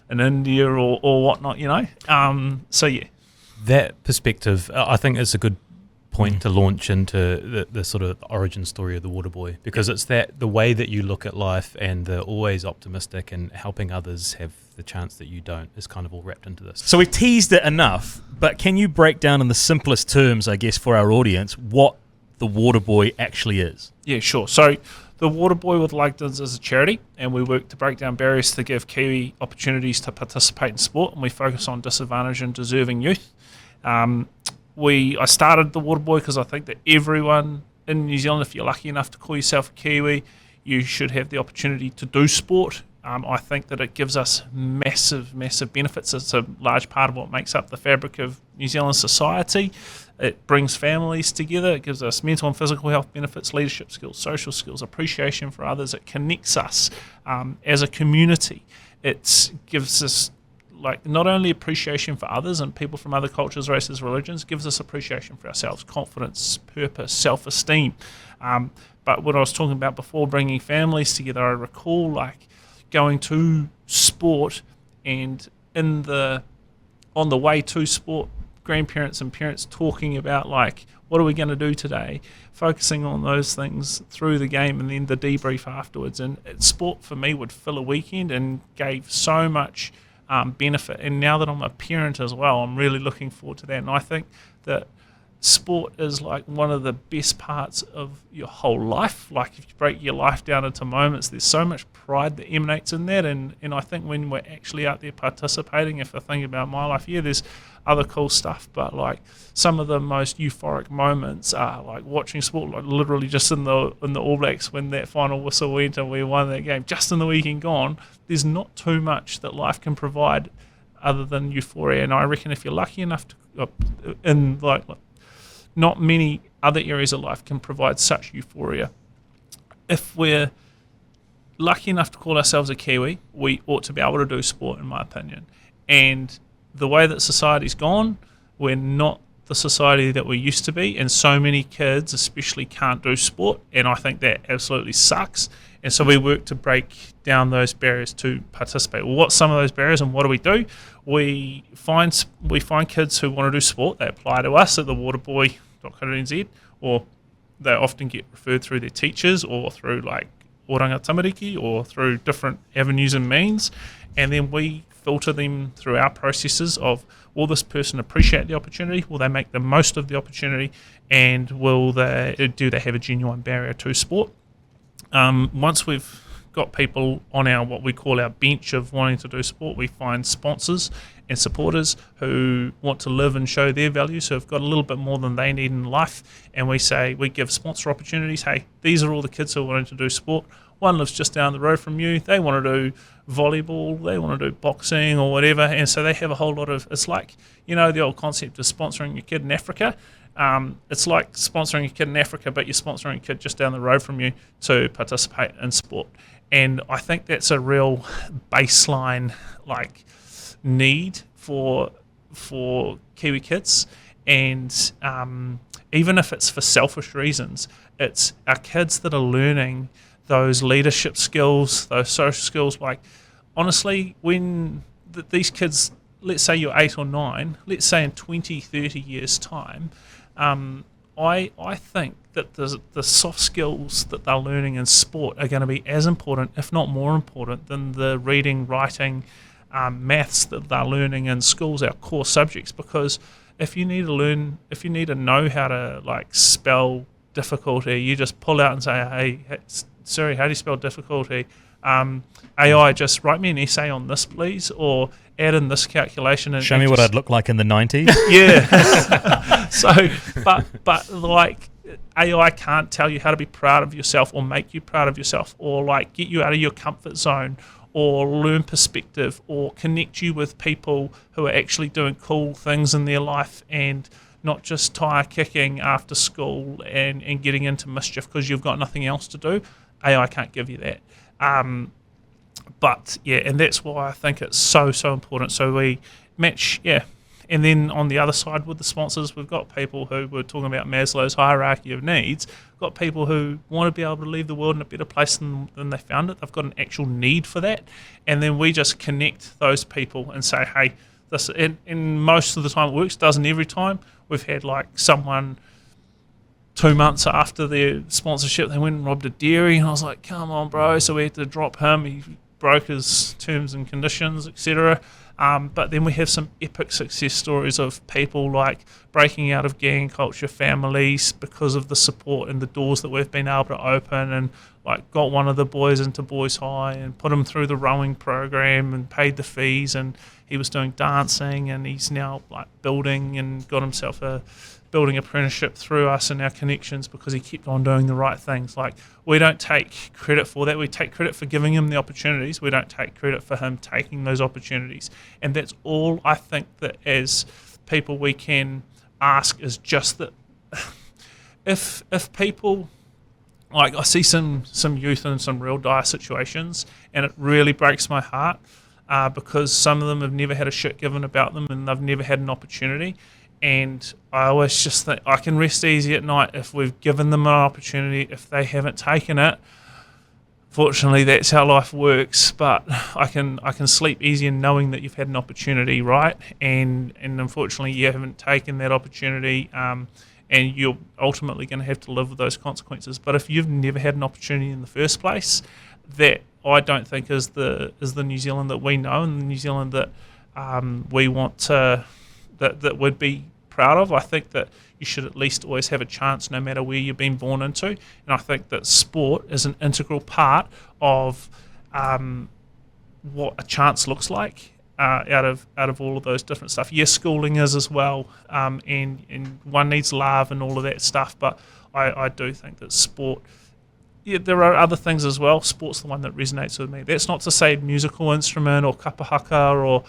India or whatnot, you know. So yeah, that perspective, I think, is a good point to launch into the sort of origin story of the Waterboy, because it's that the way that you look at life and the always optimistic and helping others have the chance that you don't is kind of all wrapped into this. So we've teased it enough, but can you break down in the simplest terms, I guess, for our audience, what the Waterboy actually is? Yeah, sure. So the Waterboy with Lugtons is a charity, and we work to break down barriers to give Kiwi opportunities to participate in sport, and we focus on disadvantaged and deserving youth. I started the Waterboy because I think that everyone in New Zealand, if you're lucky enough to call yourself a Kiwi, you should have the opportunity to do sport. I think that it gives us massive benefits. It's a large part of what makes up the fabric of New Zealand society. It brings families together. It gives us mental and physical health benefits, leadership skills, social skills, appreciation for others. It connects us as a community. It gives us, like, not only appreciation for others and people from other cultures, races, religions, gives us appreciation for ourselves, confidence, purpose, self-esteem. But what I was talking about before, bringing families together, I recall, like, going to sport, and on the way to sport, grandparents and parents talking about, like, what are we going to do today? Focusing on those things through the game and then the debrief afterwards. And sport for me would fill a weekend and gave so much benefit. And now that I'm a parent as well, I'm really looking forward to that. And I think that sport is like one of the best parts of your whole life. Like if you break your life down into moments, there's so much pride that emanates in that. And I think when we're actually out there participating, if I think about my life, there's other cool stuff, but like some of the most euphoric moments are like watching sport, like literally just in the All Blacks when that final whistle went and we won that game, just in the weekend gone. There's not too much that life can provide other than euphoria, and I reckon if you're lucky enough to in like not many other areas of life can provide such euphoria. If we're lucky enough to call ourselves a Kiwi, we ought to be able to do sport, in my opinion. And the way that society's gone, we're not the society that we used to be, and so many kids especially can't do sport, and I think that absolutely sucks. And so we work to break down those barriers to participate. Well, what's some of those barriers and what do? We find kids who want to do sport, they apply to us at the waterboy.co.nz, or they often get referred through their teachers or through like oranga tamariki or through different avenues and means, and then we filter them through our processes of, will this person appreciate the opportunity, will they make the most of the opportunity, and do they have a genuine barrier to sport. Once we've got people on our what we call our bench of wanting to do sport, we find sponsors and supporters who want to live and show their values, who have got a little bit more than they need in life, and we give sponsor opportunities. Hey, these are all the kids who are wanting to do sport. One lives just down the road from you. They want to do volleyball, they want to do boxing or whatever, and so they have a whole lot of, it's like, the old concept of sponsoring your kid in Africa. It's like sponsoring your kid in Africa, but you're sponsoring a kid just down the road from you to participate in sport. And I think that's a real baseline need for Kiwi kids. And even if it's for selfish reasons, it's our kids that are learning those leadership skills, those social skills. Like, honestly, when these kids, let's say you're 8 or 9, let's say in 20, 30 years' time, I think that the soft skills that they're learning in sport are going to be as important, if not more important, than the reading, writing, maths that they're learning in schools, our core subjects. Because if you need to know how to spell difficulty, you just pull out and say, hey, Siri, how do you spell difficulty? AI, just write me an essay on this, please, or add in this calculation. And show me what I'd look like in the 90s. Yeah. So, but AI can't tell you how to be proud of yourself or make you proud of yourself or get you out of your comfort zone or learn perspective or connect you with people who are actually doing cool things in their life and not just tire kicking after school and getting into mischief because you've got nothing else to do. AI can't give you that. But yeah, and that's why I think it's so important. So we match, and then on the other side with the sponsors, we've got people who were talking about Maslow's hierarchy of needs. We've got people who want to be able to leave the world in a better place than they found it. They've got an actual need for that, and then we just connect those people and say, hey, this. And most of the time it works. Doesn't every time. We've had someone 2 months after their sponsorship, they went and robbed a dairy, and I was like, come on, bro. So we had to drop him. He broke his terms and conditions, etc. But then we have some epic success stories of people breaking out of gang culture families because of the support and the doors that we've been able to open, and got one of the boys into Boys High and put him through the rowing program and paid the fees, and he was doing dancing, and he's now building and got himself a building apprenticeship through us and our connections because he kept on doing the right things. We don't take credit for that. We take credit for giving him the opportunities. We don't take credit for him taking those opportunities. And that's all I think that as people we can ask is just that if people, I see some youth in some real dire situations, and it really breaks my heart because some of them have never had a shit given about them and they've never had an opportunity. And I always just think I can rest easy at night if we've given them an opportunity. If they haven't taken it, fortunately, that's how life works. But I can sleep easy in knowing that you've had an opportunity, right? And unfortunately, you haven't taken that opportunity. and you're ultimately going to have to live with those consequences. But if you've never had an opportunity in the first place, that I don't think is the New Zealand that we know, and the New Zealand that we want to that would be proud of. I think that you should at least always have a chance no matter where you've been born into, and I think that sport is an integral part of what a chance looks like out of all of those different stuff. Yes, schooling is as well, and one needs love and all of that stuff, but I do think that sport, yeah, there are other things as well. Sport's the one that resonates with me. That's not to say musical instrument or kapahaka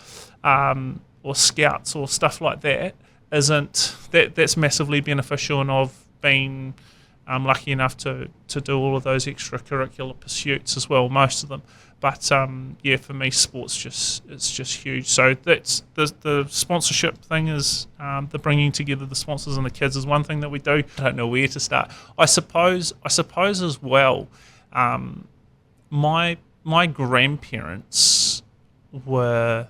or scouts or stuff like that that's massively beneficial, and I've been lucky enough to do all of those extracurricular pursuits as well, most of them. But for me, sports it's just huge. So that's the sponsorship thing is the bringing together the sponsors and the kids is one thing that we do. I don't know where to start. I suppose as well, my grandparents were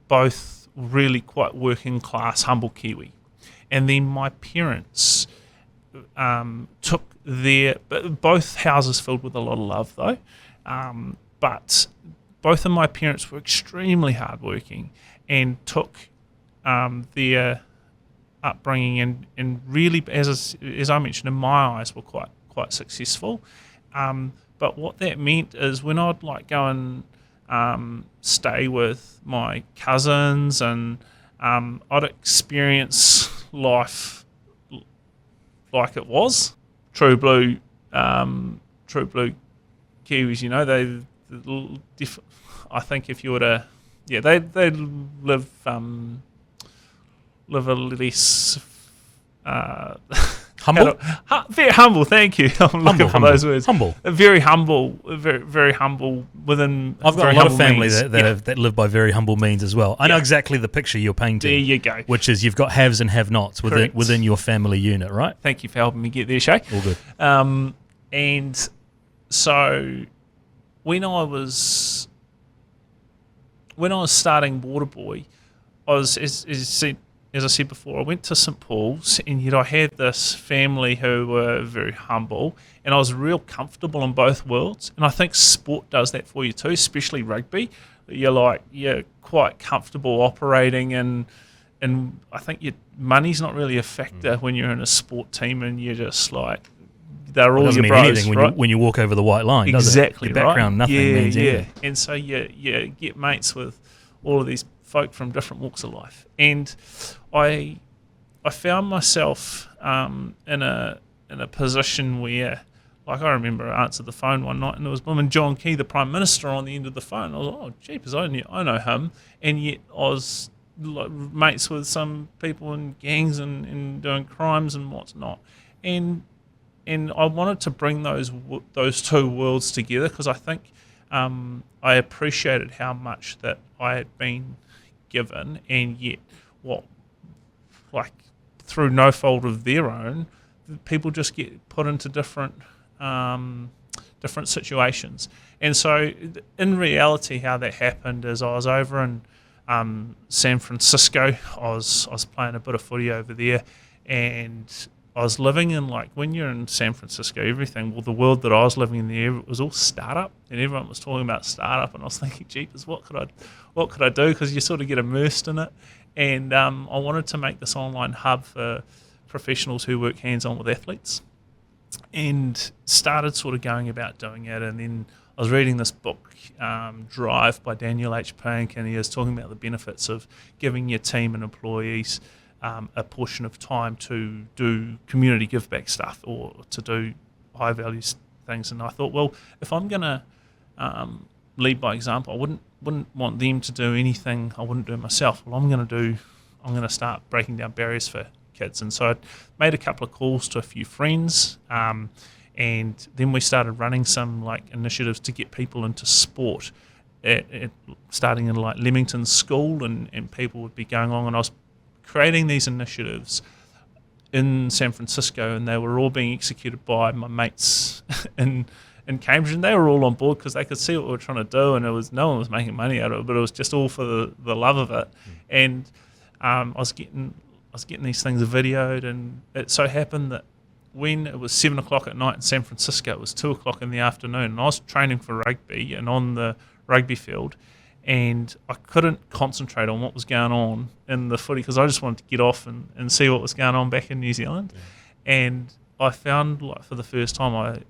both really quite working class, humble Kiwi, and then my parents took both houses filled with a lot of love though. But both of my parents were extremely hardworking and took their upbringing and really, as I mentioned, in my eyes, were quite successful. But what that meant is when I'd like go and stay with my cousins, and I'd experience life like it was true blue Kiwis. I think if you were to, they live a less Humble? Very humble. Thank you. I'm looking for those words. Humble. Very humble. Very humble within. I've got a lot of family that live by very humble means as well. I know exactly the picture you're painting. There you go. Which is you've got haves and have-nots within your family unit, right? Thank you for helping me get there, Shay. All good. And so when I was starting Waterboy, I was as I said before, I went to St Paul's, and yet I had this family who were very humble, and I was real comfortable in both worlds. And I think sport does that for you too, especially rugby. You're quite comfortable operating, and I think your money's not really a factor when you're in a sport team, and you're just like, they're all your bros, anything right? when you walk over the white line. Exactly, your background, right? nothing means anything. And so you get mates with all of these folk from different walks of life, and I found myself in a position where, like, I remember I answered the phone one night, and there was John Key, the Prime Minister, on the end of the phone. I was like, oh, jeepers, I know him, and yet I was like, mates with some people in gangs and doing crimes and what's not, and I wanted to bring those two worlds together, because I think I appreciated how much that I had been given, and yet through no fault of their own, people just get put into different situations. And so in reality, how that happened is I was over in San Francisco. I was playing a bit of footy over there, and I was living in, like, when you're in San Francisco, the world that I was living in there, it was all startup, and everyone was talking about startup, and I was thinking, jeepers, what could I do? Because you sort of get immersed in it. And I wanted to make this online hub for professionals who work hands-on with athletes, and started sort of going about doing it. And then I was reading this book, Drive by Daniel H. Pink, and he was talking about the benefits of giving your team and employees a portion of time to do community give back stuff or to do high value things. And I thought, well, if I'm going to lead by example, I wouldn't want them to do anything I wouldn't do myself. Well, I'm going to start breaking down barriers for kids. And so I made a couple of calls to a few friends, and then we started running some initiatives to get people into sport, starting in Leamington School, and people would be going on, and I was creating these initiatives in San Francisco, and they were all being executed by my mates in Cambridge, and they were all on board because they could see what we were trying to do, and no one was making money out of it, but it was just all for the love of it. And I was getting was getting these things videoed, and it so happened that when it was 7 o'clock at night in San Francisco, it was 2 o'clock in the afternoon, and I was training for rugby and on the rugby field, and I couldn't concentrate on what was going on in the footy because I just wanted to get off and see what was going on back in New Zealand. Yeah. And I found, like, for the first time,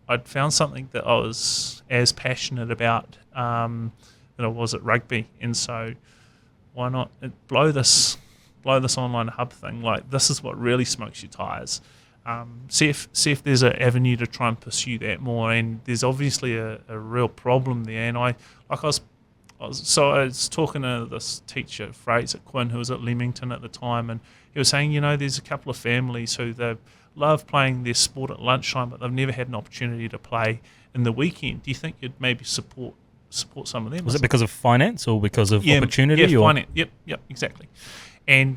I'd found something that I was as passionate about that I was at rugby, and so why not blow this online hub thing? Like, this is what really smokes your tyres. See if there's an avenue to try and pursue that more, and there's obviously a real problem there. And I was talking to this teacher, Fraser Quinn, who was at Leamington at the time, and he was saying, there's a couple of families who they love playing their sport at lunchtime, but they've never had an opportunity to play in the weekend. Do you think you'd maybe support some of them? Was it because of finance or because of opportunity? Yeah, or? Finance. Yep, exactly. And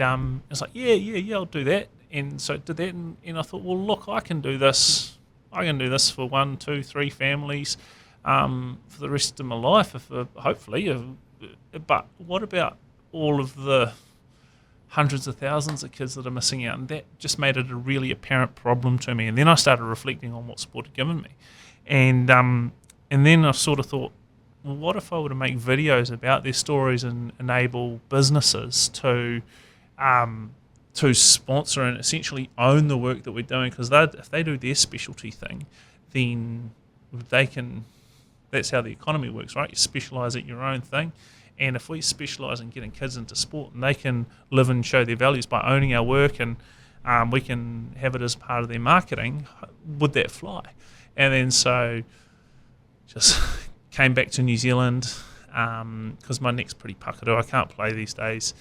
it's like, yeah, I'll do that. And so I did that, and I thought, well, look, I can do this. I can do this for 1, 2, 3 families for the rest of my life, hopefully. But what about all of the hundreds of thousands of kids that are missing out? And that just made it a really apparent problem to me. And then I started reflecting on what sport had given me. And then I sort of thought, well, what if I were to make videos about their stories and enable businesses to sponsor and essentially own the work that we're doing? Because if they do their specialty thing, then they can. That's how the economy works, right? You specialise at your own thing, and if we specialise in getting kids into sport, and they can live and show their values by owning our work, and we can have it as part of their marketing, would that fly? And then so just came back to New Zealand because my neck's pretty puckered. I can't play these days.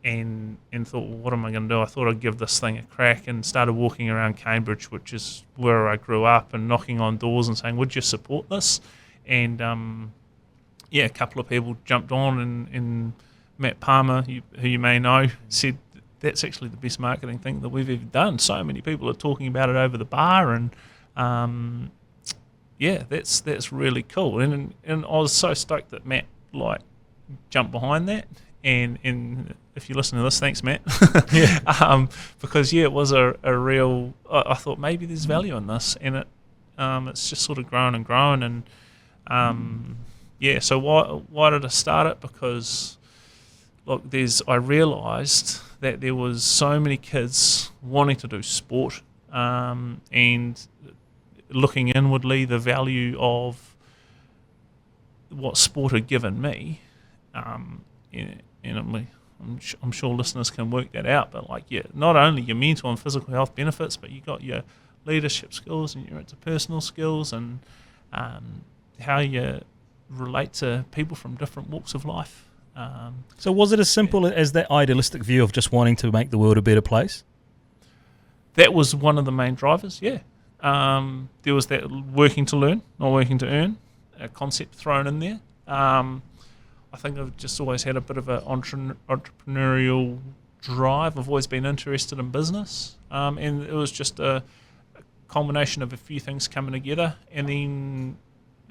And thought, well, what am I going to do? I thought I'd give this thing a crack, and started walking around Cambridge, which is where I grew up, and knocking on doors and saying, would you support this? And a couple of people jumped on, and Matt Palmer, who you may know, said that's actually the best marketing thing that we've ever done. So many people are talking about it over the bar, and that's really cool. And I was so stoked that Matt jumped behind that. And if you listen to this, thanks, Matt. Because it was a real. I thought maybe there's value in this, and it's just sort of grown and grown. And so why did I start it? Because look, I realised that there was so many kids wanting to do sport, and looking inwardly, the value of what sport had given me. I'm sure listeners can work that out, but not only your mental and physical health benefits, but you got your leadership skills and your interpersonal skills, and how you relate to people from different walks of life. So was it as simple as that idealistic view of just wanting to make the world a better place? That was one of the main drivers, yeah. There was that working to learn, not working to earn, a concept thrown in there. I think I've just always had a bit of an entrepreneurial drive. I've always been interested in business, and it was just a combination of a few things coming together, and then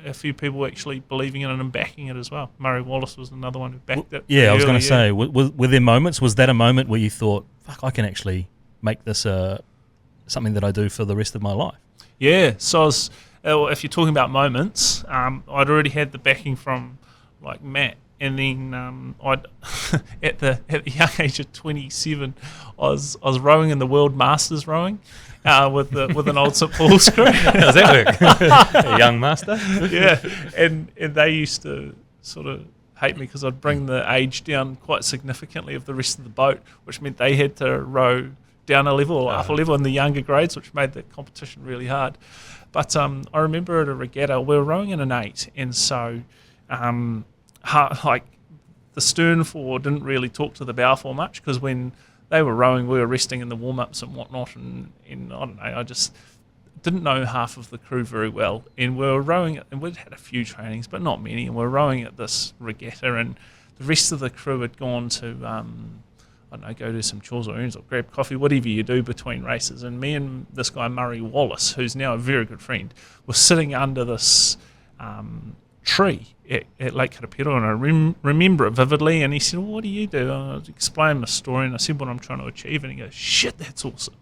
a few people actually believing in it and backing it as well. Murray Wallace was another one who backed it. Yeah, I was going to say, were there moments, was that a moment where you thought, fuck, I can actually make this something that I do for the rest of my life? Yeah, so if you're talking about moments, I'd already had the backing from Matt. And then I'd at the young age of 27, I was rowing in the World Masters rowing with an old St Paul's crew. Does that work? A young master? Yeah, and they used to sort of hate me because I'd bring the age down quite significantly of the rest of the boat, which meant they had to row down a level or up a level in the younger grades, which made the competition really hard. But I remember at a regatta, we were rowing in an 8, and so the stern four didn't really talk to the bow four much, because when they were rowing, we were resting in the warm-ups and whatnot, and I don't know, I just didn't know half of the crew very well, and we were rowing, and we'd had a few trainings, but not many, and we were rowing at this regatta, and the rest of the crew had gone to, I don't know, go do some chores or errands or grab coffee, whatever you do between races, and me and this guy Murray Wallace, who's now a very good friend, were sitting under this tree at Lake Karapiro, and I remember it vividly. And he said, well, what do you do? And I explained my story, and I said what I'm trying to achieve, and he goes, shit, that's awesome.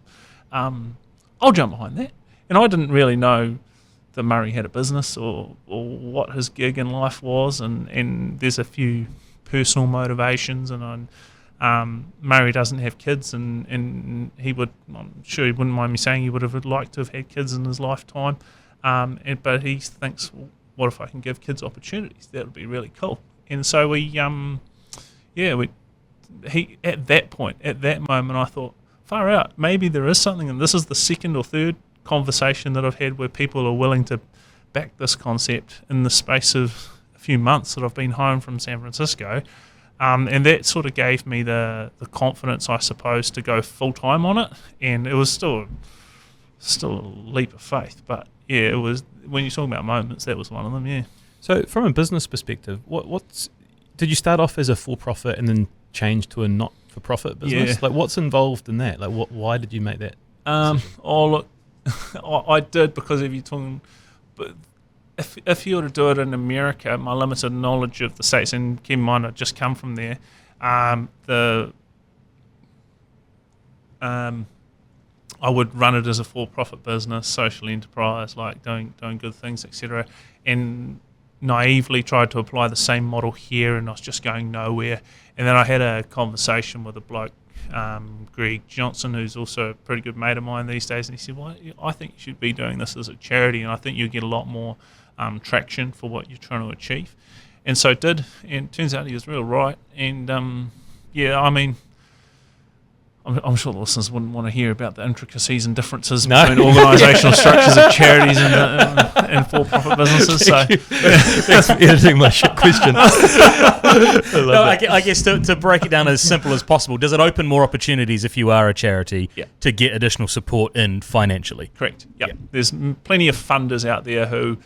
I'll jump behind that. And I didn't really know that Murray had a business or what his gig in life was, and there's a few personal motivations, and Murray doesn't have kids, and he would, I'm sure he wouldn't mind me saying, he would have liked to have had kids in his lifetime, but he thinks, well, what if I can give kids opportunities? That would be really cool. And so at that moment, I thought, far out, maybe there is something, and this is the second or third conversation that I've had where people are willing to back this concept in the space of a few months that I've been home from San Francisco. And that sort of gave me the confidence, I suppose, to go full-time on it. And it was still a leap of faith. But, yeah, it was, when you're talking about moments, that was one of them, yeah. So from a business perspective, did you start off as a for-profit and then change to a not-for-profit business? Yeah. Like, what's involved in that? Like, why did you make that decision? Oh, look, I did, because if you're talking... But if you were to do it in America, my limited knowledge of the States, and keep in mind I'd just come from there, I would run it as a for-profit business, social enterprise, like doing good things, etc. And naively tried to apply the same model here, and I was just going nowhere. And then I had a conversation with a bloke, Greg Johnson, who's also a pretty good mate of mine these days, and he said, well, I think you should be doing this as a charity, and I think you'll get a lot more traction for what you're trying to achieve. And so it did, and it turns out he was real right. And yeah, I mean, I'm sure the listeners wouldn't want to hear about the intricacies and differences between organisational structures of charities and for-profit businesses. So thanks for editing my shit question. I guess to break it down as simple as possible, does it open more opportunities if you are a charity to get additional support in financially? Correct. Yep. There's plenty of funders out there who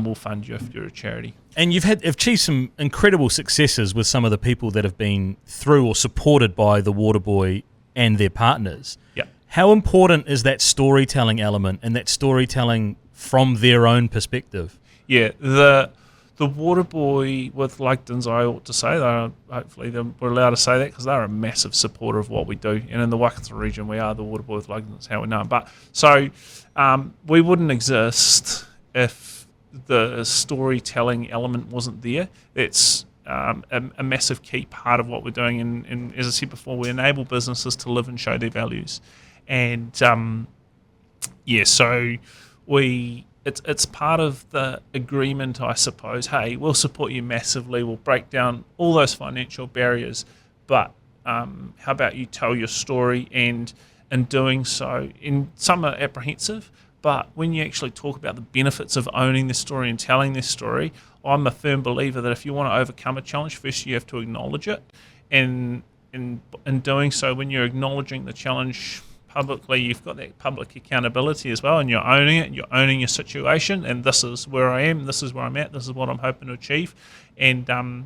will fund you if you're a charity. And you've achieved some incredible successes with some of the people that have been through or supported by the Waterboy and their partners. Yep. How important is that storytelling element and that storytelling from their own perspective? Yeah, the Waterboy with Lugtons, I ought to say, hopefully we're allowed to say that, because they're a massive supporter of what we do. And in the Waikato region, we are the Waterboy with Lugtons, how we know. But so we wouldn't exist if the storytelling element wasn't there. It's a massive key part of what we're doing, and as I said before, we enable businesses to live and show their values. And so it's part of the agreement, I suppose. Hey, we'll support you massively, we'll break down all those financial barriers, but how about you tell your story? And in doing so, some are apprehensive, but when you actually talk about the benefits of owning this story and telling this story, I'm a firm believer that if you want to overcome a challenge, first you have to acknowledge it. And in doing so, when you're acknowledging the challenge publicly, you've got that public accountability as well, and you're owning it, you're owning your situation, and this is where I am, this is where I'm at, this is what I'm hoping to achieve. And I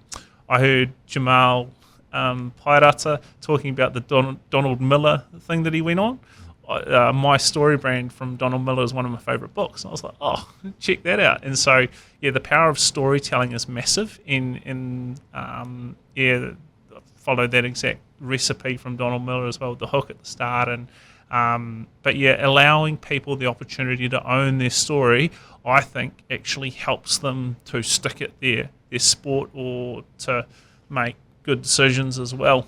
heard Jamal Pairata talking about the Donald Miller thing that he went on. My Story Brand from Donald Miller is one of my favourite books. And I was like, oh, check that out. And so, yeah, the power of storytelling is massive. Followed that exact recipe from Donald Miller as well, with the hook at the start. But yeah, allowing people the opportunity to own their story, I think actually helps them to stick at their sport, or to make good decisions as well,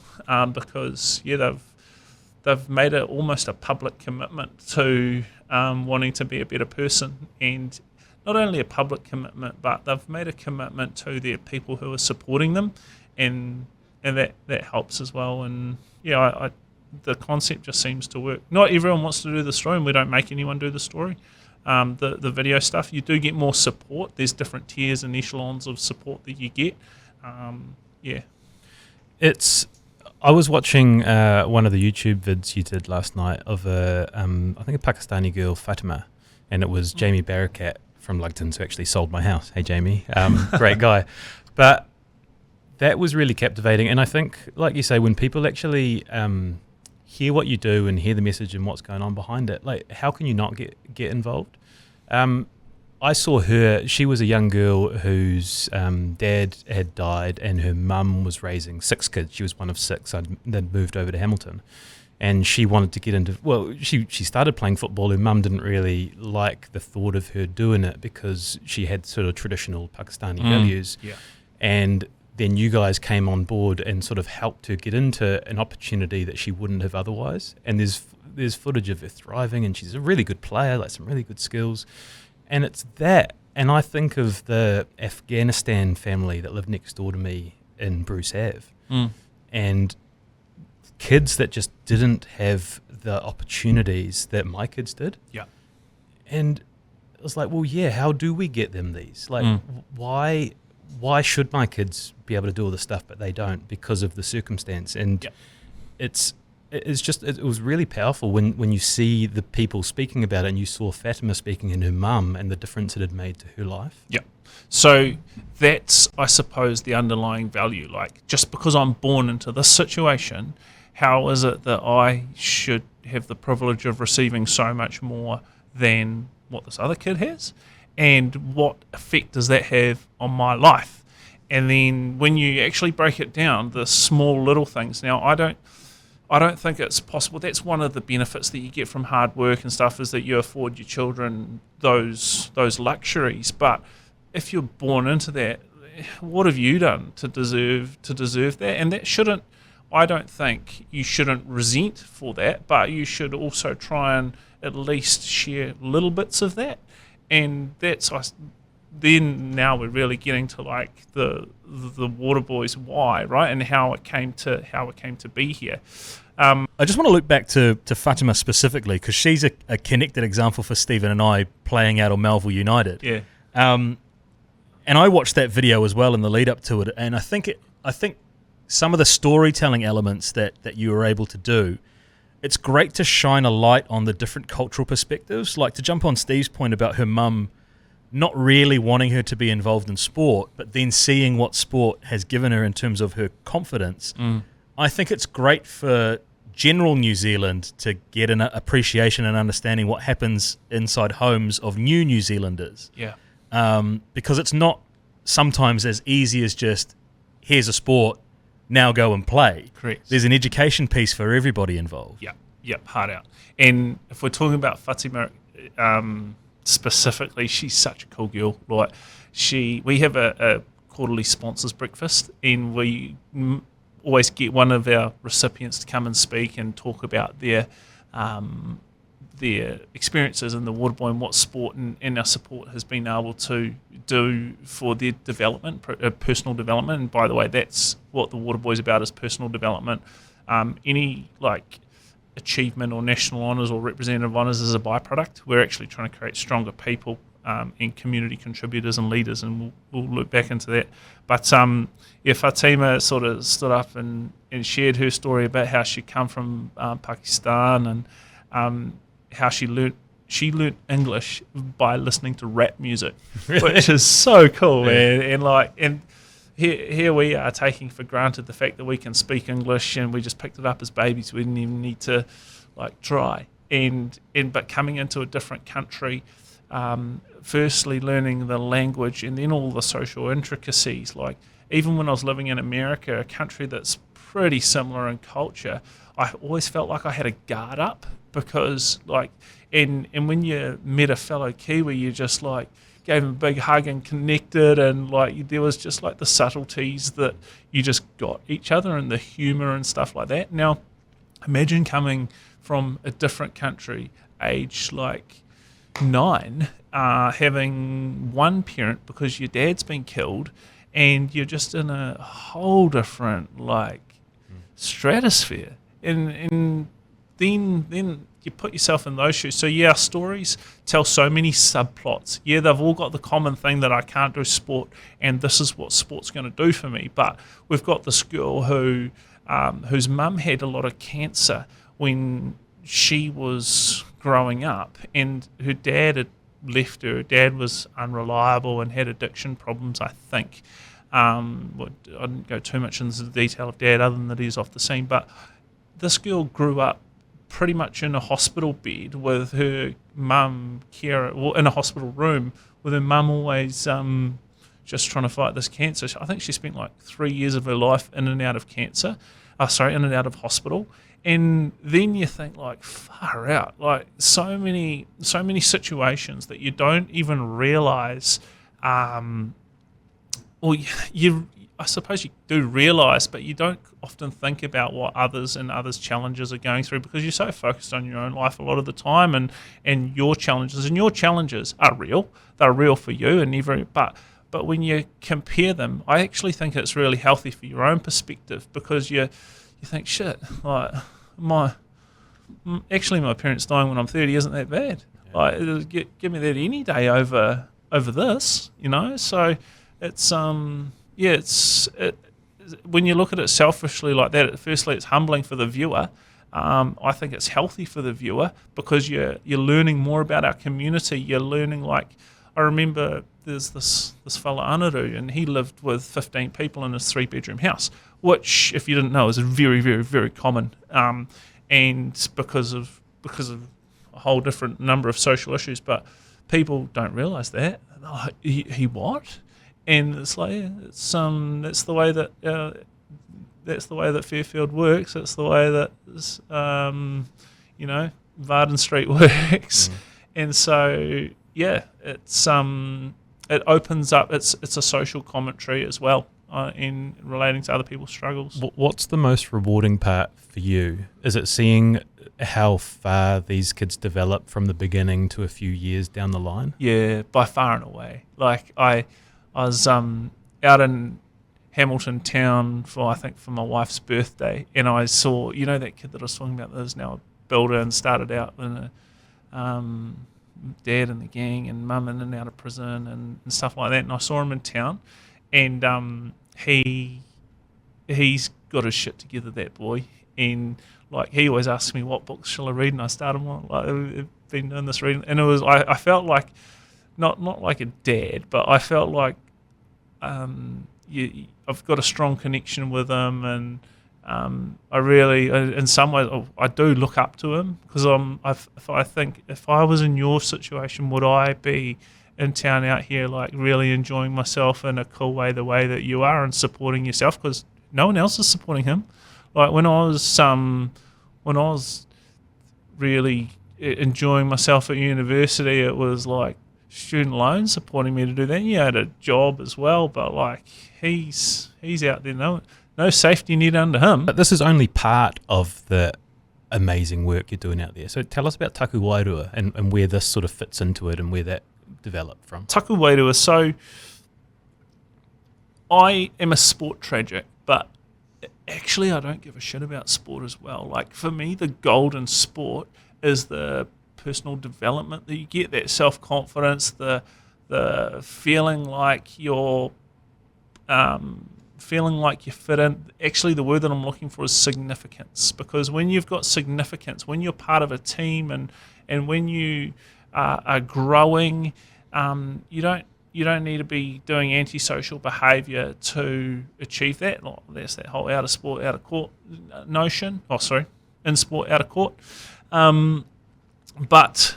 because they've made it almost a public commitment to wanting to be a better person. And not only a public commitment, but they've made a commitment to their people who are supporting them, and that helps as well. And yeah, the concept just seems to work. Not everyone wants to do the story, and we don't make anyone do the story. The video stuff, you do get more support. There's different tiers and echelons of support that you get. I was watching one of the YouTube vids you did last night of I think a Pakistani girl, Fatima, and it was Jamie Barakat from Lugtons who actually sold my house. Hey, Jamie, great guy. But that was really captivating, and I think, like you say, when people actually hear what you do and hear the message and what's going on behind it, like, how can you not get involved? I saw her. She was a young girl whose dad had died, and her mum was raising 6 kids. She was one of 6. They'd moved over to Hamilton, and she wanted to get into. Well, she started playing football. Her mum didn't really like the thought of her doing it because she had sort of traditional Pakistani values. Yeah. And then you guys came on board and sort of helped her get into an opportunity that she wouldn't have otherwise. And there's footage of her thriving, and she's a really good player, like some really good skills. And it's that. And I think of the Afghanistan family that lived next door to me in Bruce Ave. And kids that just didn't have the opportunities that my kids did. Yeah. And it was like, well, yeah, how do we get them these? Like, why should my kids be able to do all this stuff, but they don't because of the circumstance? And it was really powerful when you see the people speaking about it, and you saw Fatima speaking and her mum and the difference it had made to her life. Yeah. So that's, I suppose, the underlying value. Like, just because I'm born into this situation, how is it that I should have the privilege of receiving so much more than what this other kid has? And what effect does that have on my life? And then when you actually break it down, the small little things. Now, I don't think it's possible. That's one of the benefits that you get from hard work and stuff, is that you afford your children those luxuries. But if you're born into that, what have you done to deserve that? And that shouldn't. I don't think you shouldn't resent for that, but you should also try and at least share little bits of that. And that's then now we're really getting to like the Waterboys why, right, and how it came to be here. I just want to look back to Fatima specifically, because she's a connected example for Stephen and I playing out on Melville United. Yeah. And I watched that video as well in the lead up to it, and I think some of the storytelling elements that you were able to do, it's great to shine a light on the different cultural perspectives. Like, to jump on Steve's point about her mum not really wanting her to be involved in sport, but then seeing what sport has given her in terms of her confidence. I think it's great for general New Zealand to get an appreciation and understanding what happens inside homes of New Zealanders. Yeah. Because it's not sometimes as easy as just, here's a sport, now go and play. Correct. There's an education piece for everybody involved. Yep, hard out. And if we're talking about Fatima specifically, she's such a cool girl. Like, we have a quarterly sponsors breakfast, and we always get one of our recipients to come and speak and talk about their experiences in the Waterboy and what sport and our support has been able to do for their development, personal development. And by the way, that's what the Waterboy's about, is personal development. Any like achievement or national honours or representative honours is a byproduct. We're actually trying to create stronger people and community contributors and leaders, and we'll look back into that. But Fatima sort of stood up and shared her story about how she come from Pakistan, and how she learnt English by listening to rap music, which is so cool, man. And here we are taking for granted the fact that we can speak English, and we just picked it up as babies. We didn't even need to like try. But coming into a different country, firstly learning the language, and then all the social intricacies. Like, even when I was living in America, a country that's pretty similar in culture, I always felt like I had a guard up, because like, and when you met a fellow Kiwi, you just like gave him a big hug and connected, and like there was just like the subtleties that you just got each other, and the humour and stuff like that. Now, imagine coming from a different country, age like 9, having one parent because your dad's been killed, and you're just in a whole different like stratosphere, and then you put yourself in those shoes. So yeah, our stories tell so many subplots. Yeah, they've all got the common thing that I can't do sport, and this is what sport's going to do for me. But we've got this girl whose mum had a lot of cancer when she was growing up, and her dad had left her. Her dad was unreliable and had addiction problems, I think. I didn't go too much into the detail of dad, other than that he's off the scene. But this girl grew up pretty much in a hospital bed with her mum in a hospital room with her mum always just trying to fight this cancer. I think she spent like 3 years of her life in and out of in and out of hospital. And then you think, like, far out, like so many situations that you don't even realise, I suppose you do realise, but you don't often think about what others challenges are going through because you're so focused on your own life a lot of the time and your challenges. And your challenges are real. They're real for you but when you compare them, I actually think it's really healthy for your own perspective because you think, shit, like my parents dying when I'm 30 isn't that bad. Yeah. Like, give me that any day over this, you know. So it's when you look at it selfishly like that, firstly it's humbling for the viewer. I think it's healthy for the viewer because you're learning more about our community. You're learning, like, I remember there's this fella Anaru, and he lived with 15 people in his 3-bedroom house, which, if you didn't know, is very, very, very common. And because of a whole different number of social issues, but people don't realise that. They're like, he what? And it's like, that's the way that Fairfield works. It's the way that Varden Street works. And so it opens up. It's a social commentary as well in relating to other people's struggles. What's the most rewarding part for you? Is it seeing how far these kids develop from the beginning to a few years down the line? Yeah, by far and away. Like I was out in Hamilton town for my wife's birthday, and I saw, that kid that I was talking about that is now a builder and started out in a dad in the gang and mum in and out of prison and stuff like that. And I saw him in town, and he's got his shit together, that boy. And like he always asks me, what books shall I read? And I started I've been doing this reading, and it was I felt like not like a dad, but I felt like I've got a strong connection with him, and I really, in some ways, I do look up to him because I think if I was in your situation, would I be in town out here like really enjoying myself in a cool way, the way that you are, and supporting yourself, because no one else is supporting him. Like when I was really enjoying myself at university, it was like student loans supporting me to do that. You had a job as well, but like he's out there, no safety net under him. But this is only part of the amazing work you're doing out there. So tell us about Taku Wairua and where this sort of fits into it and where that developed from. Taku Wairua. So I am a sport tragic, but actually I don't give a shit about sport as well. Like for me, the gold in sport is the personal development that you get, that self-confidence, the feeling like you're fit in. Actually, the word that I'm looking for is significance, because when you've got significance, when you're part of a team and when you are growing, you don't need to be doing antisocial behaviour to achieve that. There's that whole out of sport, out of court notion. In sport, out of court. But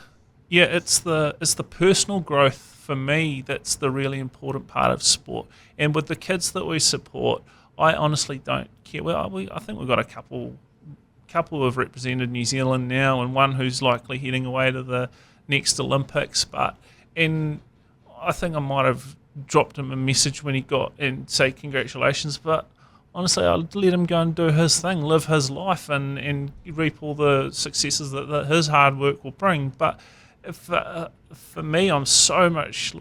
yeah, it's the personal growth for me that's the really important part of sport. And with the kids that we support, I honestly don't care. Well, I think we've got a couple who have represented New Zealand now, and one who's likely heading away to the next Olympics. And I think I might have dropped him a message when he got and say congratulations, but honestly, I'd let him go and do his thing, live his life, and reap all the successes that his hard work will bring. But for me, I'm so much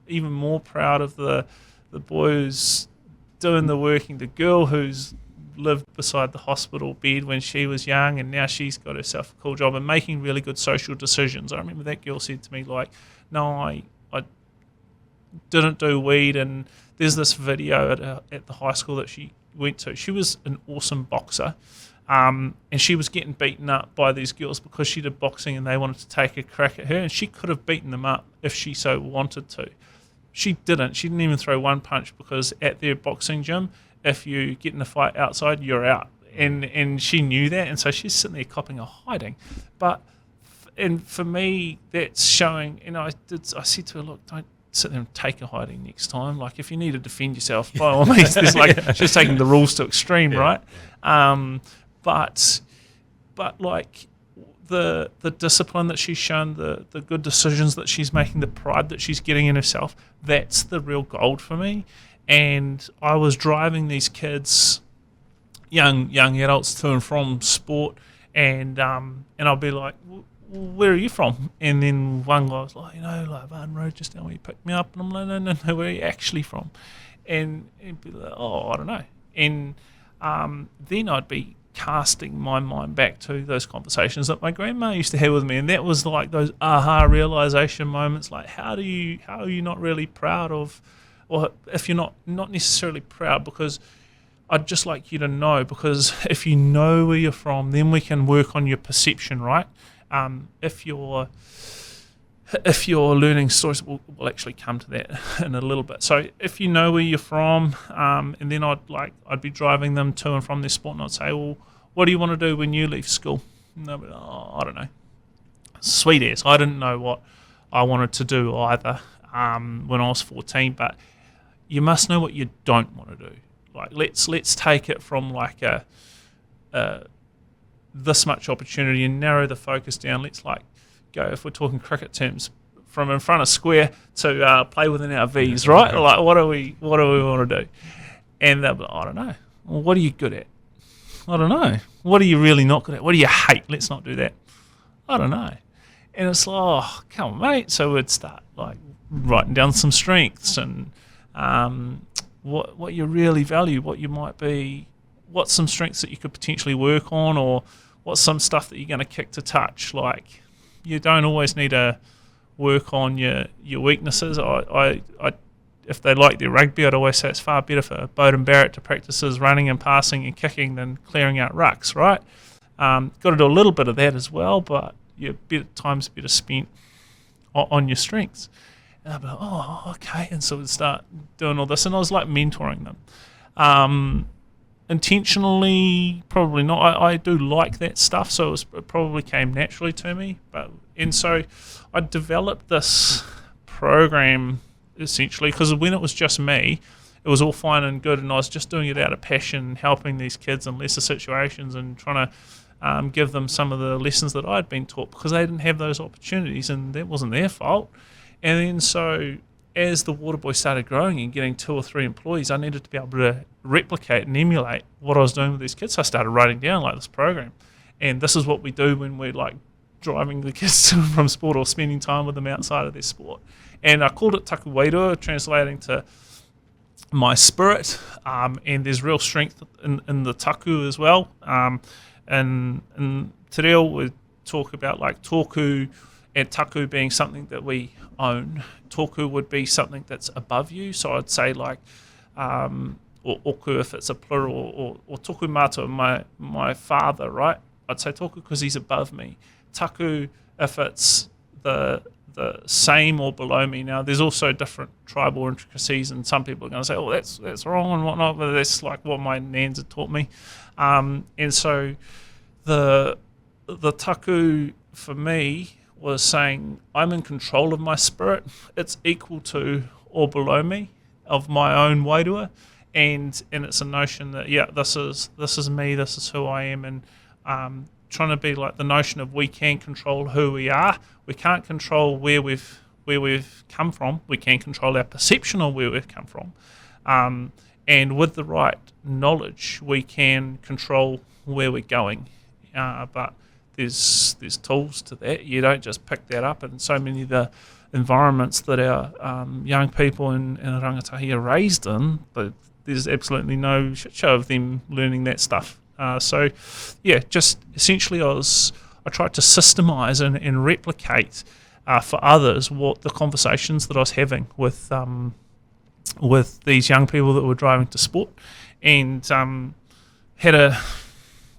even more proud of the boy who's doing the working, the girl who's lived beside the hospital bed when she was young, and now she's got herself a cool job and making really good social decisions. I remember that girl said to me, like, no, I didn't do weed, and there's this video at the high school that she went to. She was an awesome boxer, and she was getting beaten up by these girls because she did boxing and they wanted to take a crack at her, and she could have beaten them up if she so wanted to. She didn't. She didn't even throw one punch, because at their boxing gym, if you get in a fight outside, you're out. and she knew that, and so she's sitting there copping a hiding. But and for me, that's showing. I said to her, look, don't sit there and take a hiding next time. Like, if you need to defend yourself, by all means. There's she's taking the rules to extreme, right? But like the discipline that she's shown, the good decisions that she's making, the pride that she's getting in herself, that's the real gold for me. And I was driving these kids, young adults, to and from sport, and I'll be like, where are you from? And then one guy was like, like Barton Road, just down where you picked me up. And I'm like, no, where are you actually from? And he'd be like, I don't know. And then I'd be casting my mind back to those conversations that my grandma used to have with me, and that was like those aha realization moments. Like, how are you not really proud of, or if you're not necessarily proud, because I'd just like you to know, because if you know where you're from, then we can work on your perception, right? If you're learning stories, we'll actually come to that in a little bit. So if you know where you're from, and then I'd be driving them to and from their sport, and I'd say, well, what do you want to do when you leave school? And they'll be, I don't know. Sweet ass. I didn't know what I wanted to do either when I was 14, but you must know what you don't want to do. Like, let's take it from like a this much opportunity and narrow the focus down. Let's go, if we're talking cricket terms, from in front of square to play within our V's, right? Like, what do we want to do? And they'll be like, I don't know. Well, what are you good at? I don't know. What are you really not good at? What do you hate? Let's not do that. I don't know. And it's like, oh, come on, mate. So we'd start like writing down some strengths and what you really value, what you might be, what's some strengths that you could potentially work on, or what's some stuff that you're going to kick to touch. Like, you don't always need to work on your weaknesses. I if they like their rugby, I'd always say it's far better for Bowden Barrett to practice his running and passing and kicking than clearing out rucks, right? Got to do a little bit of that as well, but your time's better spent on your strengths. And I'd be like, oh, okay. And so we'd start doing all this, and I was like mentoring them. Intentionally, probably not. I do like that stuff, so it probably came naturally to me. And so I developed this program essentially, because when it was just me, it was all fine and good, and I was just doing it out of passion, helping these kids in lesser situations and trying to give them some of the lessons that I'd been taught, because they didn't have those opportunities, and that wasn't their fault. And then so as the Waterboy started growing and getting 2 or 3 employees, I needed to be able to replicate and emulate what I was doing with these kids. So I started writing down like this program, and this is what we do when we're like driving the kids from sport or spending time with them outside of their sport. And I called it Taku Wairua, translating to my spirit, and there's real strength in the taku as well. And Te Reo would talk about like tōku and taku being something that we own. Tōku would be something that's above you. So I'd say like, or oku if it's a plural, or tōku mātua, my father, right? I'd say tōku because he's above me. Taku if it's the same or below me. Now, there's also different tribal intricacies, and some people are going to say, oh, that's wrong and whatnot, but that's like what my nans had taught me. And so the taku for me was saying, I'm in control of my spirit. It's equal to or below me of my own wairua, and it's a notion that, yeah, this is me, this is who I am, and trying to be like the notion of we can control who we are. We can't control where we've come from. We can control our perception of where we've come from. And with the right knowledge, we can control where we're going. But there's tools to that. You don't just pick that up. And so many of the environments that our young people in rangatahi are raised in, but there's absolutely no shit show of them learning that stuff. So, yeah, just essentially I tried to systemize and replicate for others what the conversations that I was having with these young people that were driving to sport, and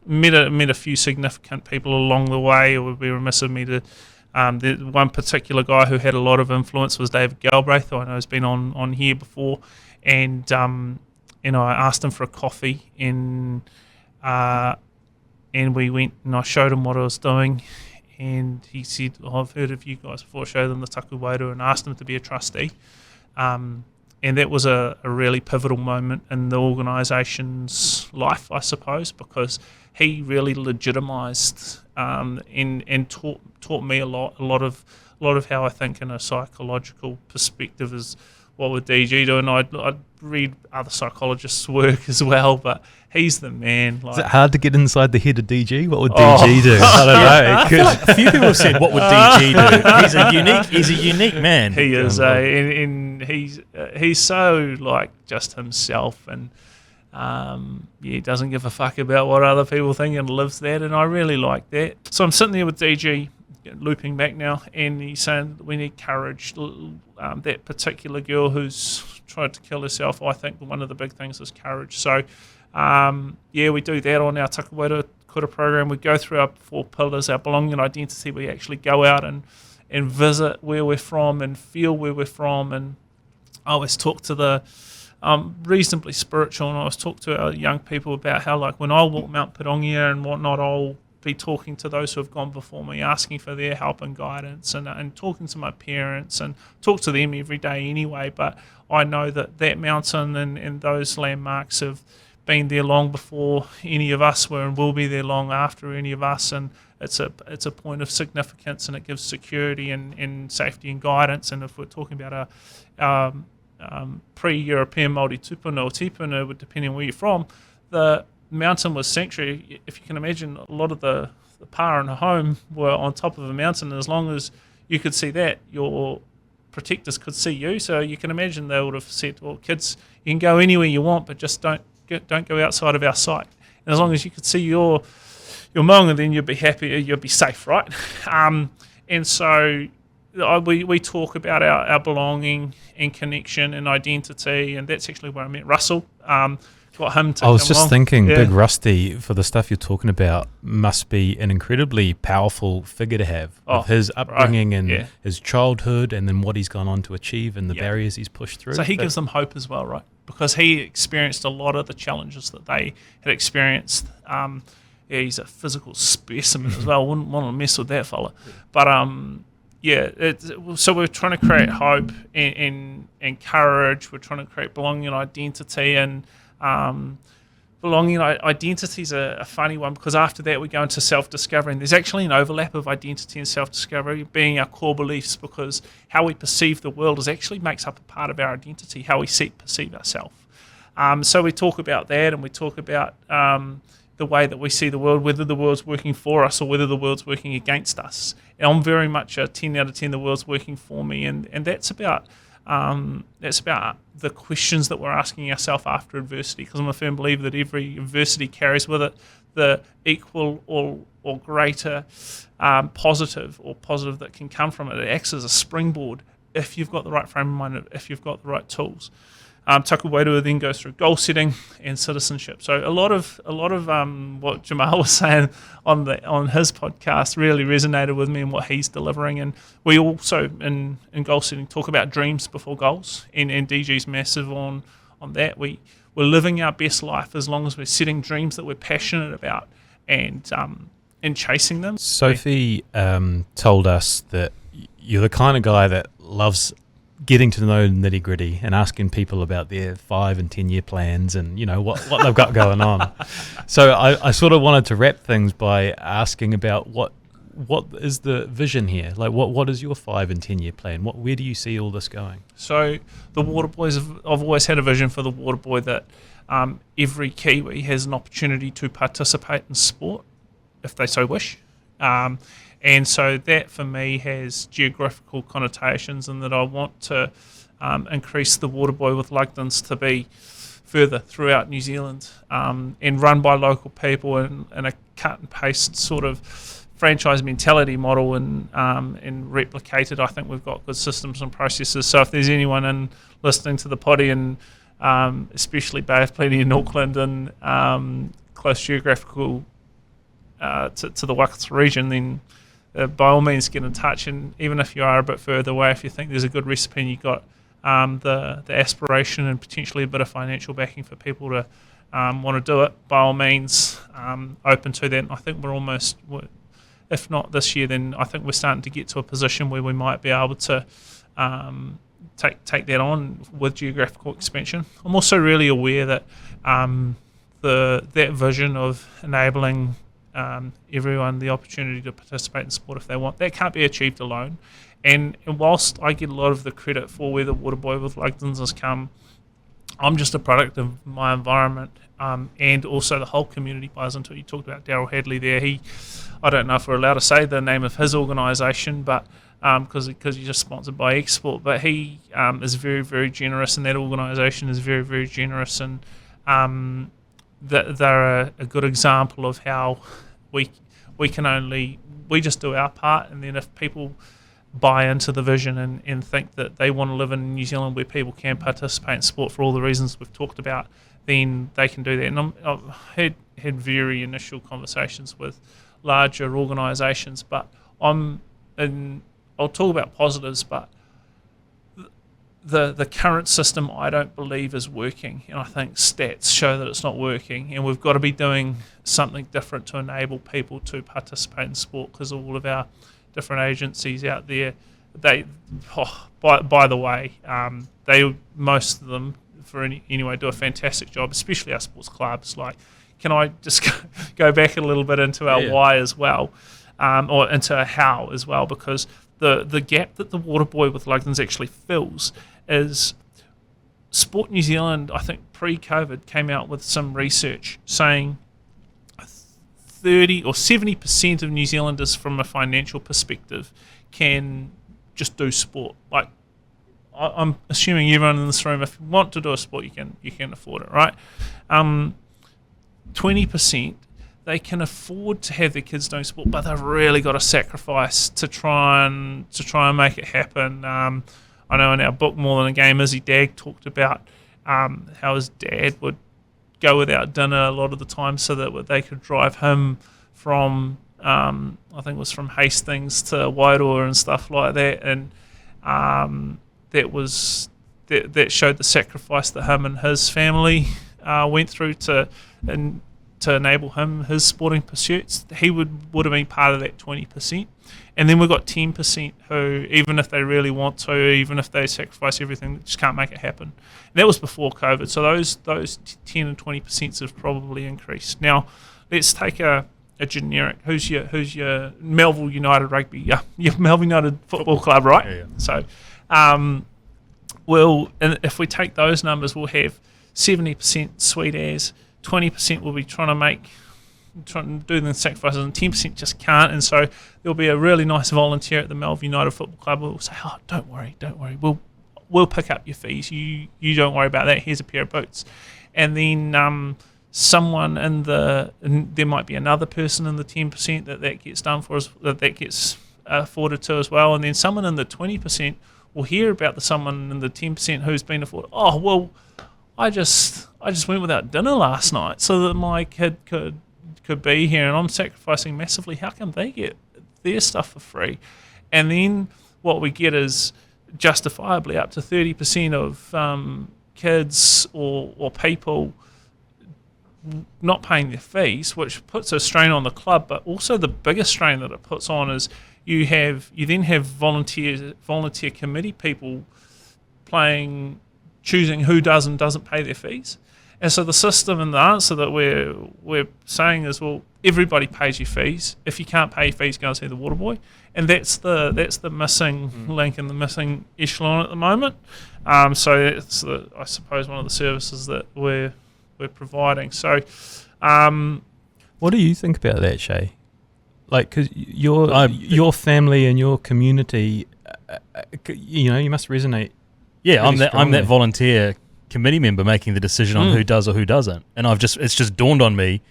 met a few significant people along the way. It would be remiss of me to. The one particular guy who had a lot of influence was David Galbraith, who I know has been on here before, and I asked him for a coffee, and and we went and I showed him what I was doing, and he said, I've heard of you guys before. I showed them the Taku Wairua and asked him to be a trustee. And that was a really pivotal moment in the organisation's life, I suppose, because he really legitimised and taught me a lot of how I think in a psychological perspective is what would DG do. And I'd read other psychologists' work as well, but he's the man. Is it hard to get inside the head of DG? What would DG do? I don't know. I feel like a few people have said, "What would DG do?" He's a unique man. He is, and he's so like just himself, and he doesn't give a fuck about what other people think and lives that, and I really like that. So I'm sitting there with DG, looping back now, and he's saying we need courage. That particular girl who's tried to kill herself, I think one of the big things is courage. So we do that on our Taku Wairua Kura program. We go through our 4 pillars, our belonging and identity. We actually go out and visit where we're from and feel where we're from. And I always talk to the reasonably spiritual, and I always talk to our young people about how, like, when I walk Mount Pirongia and whatnot, I'll be talking to those who have gone before me, asking for their help and guidance, and talking to my parents, and talk to them every day anyway. But I know that mountain and those landmarks have been there long before any of us were, and will be there long after any of us, and it's a point of significance, and it gives security and safety and guidance. And if we're talking about our pre-European Māori tupuna or tipuna, depending on where you're from, the mountain was sanctuary. If you can imagine, a lot of the pa and home were on top of a mountain, and as long as you could see that, your protectors could see you. So you can imagine they would have said, well, kids, you can go anywhere you want, but just don't go outside of our sight. And as long as you could see your maunga, then you'd be happy, you'd be safe, right? And so we talk about our belonging and connection and identity, and that's actually where I met Russell. Got him to I was come just along. thinking, Yeah. Big Rusty, for the stuff you're talking about, must be an incredibly powerful figure to have, with his upbringing and his childhood, and then what he's gone on to achieve and the barriers he's pushed through. So he gives them hope as well, right? Because he experienced a lot of the challenges that they had experienced. He's a physical specimen as well. Wouldn't want to mess with that fella. But so we're trying to create hope and courage. We're trying to create belonging and identity, and belonging and identity is a funny one, because after that we go into self-discovery, and there's actually an overlap of identity and self-discovery being our core beliefs, because how we perceive the world actually makes up a part of our identity, how we perceive ourselves. So we talk about that, and we talk about the way that we see the world, whether the world's working for us or whether the world's working against us. And I'm very much a 10 out of 10, the world's working for me, and that's about the questions that we're asking ourselves after adversity, because I'm a firm believer that every adversity carries with it the equal or greater positive that can come from it. It acts as a springboard if you've got the right frame of mind, if you've got the right tools. Taku Wairua then goes through goal setting and citizenship. So a lot of what Jamal was saying on his podcast really resonated with me and what he's delivering. And we also in goal setting talk about dreams before goals, and DG's massive on that. We're living our best life as long as we're setting dreams that we're passionate about and chasing them. Sophie told us that you're the kind of guy that loves getting to know nitty gritty and asking people about their 5 and 10 year plans and what they've got going on. So I sort of wanted to wrap things by asking about what is the vision here? Like what is your 5 and 10 year plan? Where do you see all this going? So the Waterboys, I've always had a vision for the Waterboy that every Kiwi has an opportunity to participate in sport if they so wish. And so that for me has geographical connotations, and that I want to increase the Waterboy with Lugtons to be further throughout New Zealand and run by local people in a cut and paste sort of franchise mentality model and replicated. I think we've got good systems and processes. So if there's anyone listening to the potty, and especially Bay of Plenty in Auckland and close geographical to the Waikato region, then by all means get in touch. And even if you are a bit further away, if you think there's a good recipe and you've got the aspiration and potentially a bit of financial backing for people to want to do it, by all means, open to that. And I think we're almost, if not this year, then I think we're starting to get to a position where we might be able to take that on with geographical expansion. I'm also really aware that that vision of enabling everyone the opportunity to participate in sport if they want, that can't be achieved alone. And whilst I get a lot of the credit for where the Waterboy with Lugtons has come, I'm just a product of my environment, and also the whole community buys into it. You talked about Daryl Hadley there. I don't know if we're allowed to say the name of his organisation, but because he's just sponsored by Export, but he is very, very generous, and that organisation is very, very generous, and they're a good example of how we just do our part, and then if people buy into the vision and think that they want to live in New Zealand where people can participate in sport for all the reasons we've talked about, then they can do that. And I've had very initial conversations with larger organisations, but I'll talk about positives, but the current system I don't believe is working, and I think stats show that it's not working, and we've got to be doing something different to enable people to participate in sport, because all of our different agencies out there, by the way, most of them anyway do a fantastic job, especially our sports clubs. Like, can I just go back a little bit into our why as well, or into our how as well, because the gap that the Waterboy with Lugtons actually fills is Sport New Zealand, I think pre-COVID, came out with some research saying 30 or 70% of New Zealanders from a financial perspective can just do sport. Like, I'm assuming everyone in this room, if you want to do a sport, you can afford it, right? 20%, they can afford to have their kids doing sport, but they've really got to sacrifice to try and make it happen. I know in our book, More Than a Game, Izzy Dag talked about how his dad would go without dinner a lot of the time so that they could drive him from, I think it was from Hastings to Wairua and stuff like that, and that showed the sacrifice that him and his family went through to enable him his sporting pursuits. He would have been part of that 20%. And then we've got 10% who, even if they really want to, even if they sacrifice everything, just can't make it happen. And that was before COVID. So those 10 and 20% have probably increased. Now, let's take a generic. Who's your Melville United Rugby? Yeah, your Melville United Football Club, right? Yeah. So, and if we take those numbers, we'll have 70% sweet as, 20% will be trying to do the sacrifices, and 10% just can't. And so there'll be a really nice volunteer at the Melville United Football Club who will say, "Oh, don't worry, we'll pick up your fees. You don't worry about that. Here's a pair of boots." And then someone there might be another person in the 10% that gets done for us, that gets afforded to as well. And then someone in the 20% will hear about someone in the 10% who's been afforded. Oh, well, I just went without dinner last night so that my kid could be here, and I'm sacrificing massively. How come they get their stuff for free? And then what we get is justifiably up to 30% of kids or people not paying their fees, which puts a strain on the club. But also the biggest strain that it puts on is you then have volunteer committee people choosing who does and doesn't pay their fees. And so the system and the answer that we're saying is, well, everybody pays your fees. If you can't pay your fees, go and see the Waterboy. And that's the missing link and the missing echelon at the moment. So it's I suppose one of the services that we're providing. So, what do you think about that, Shay? Like, because your family and your community, you must resonate. Yeah, I'm that volunteer committee member making the decision on who does or who doesn't, and it's just dawned on me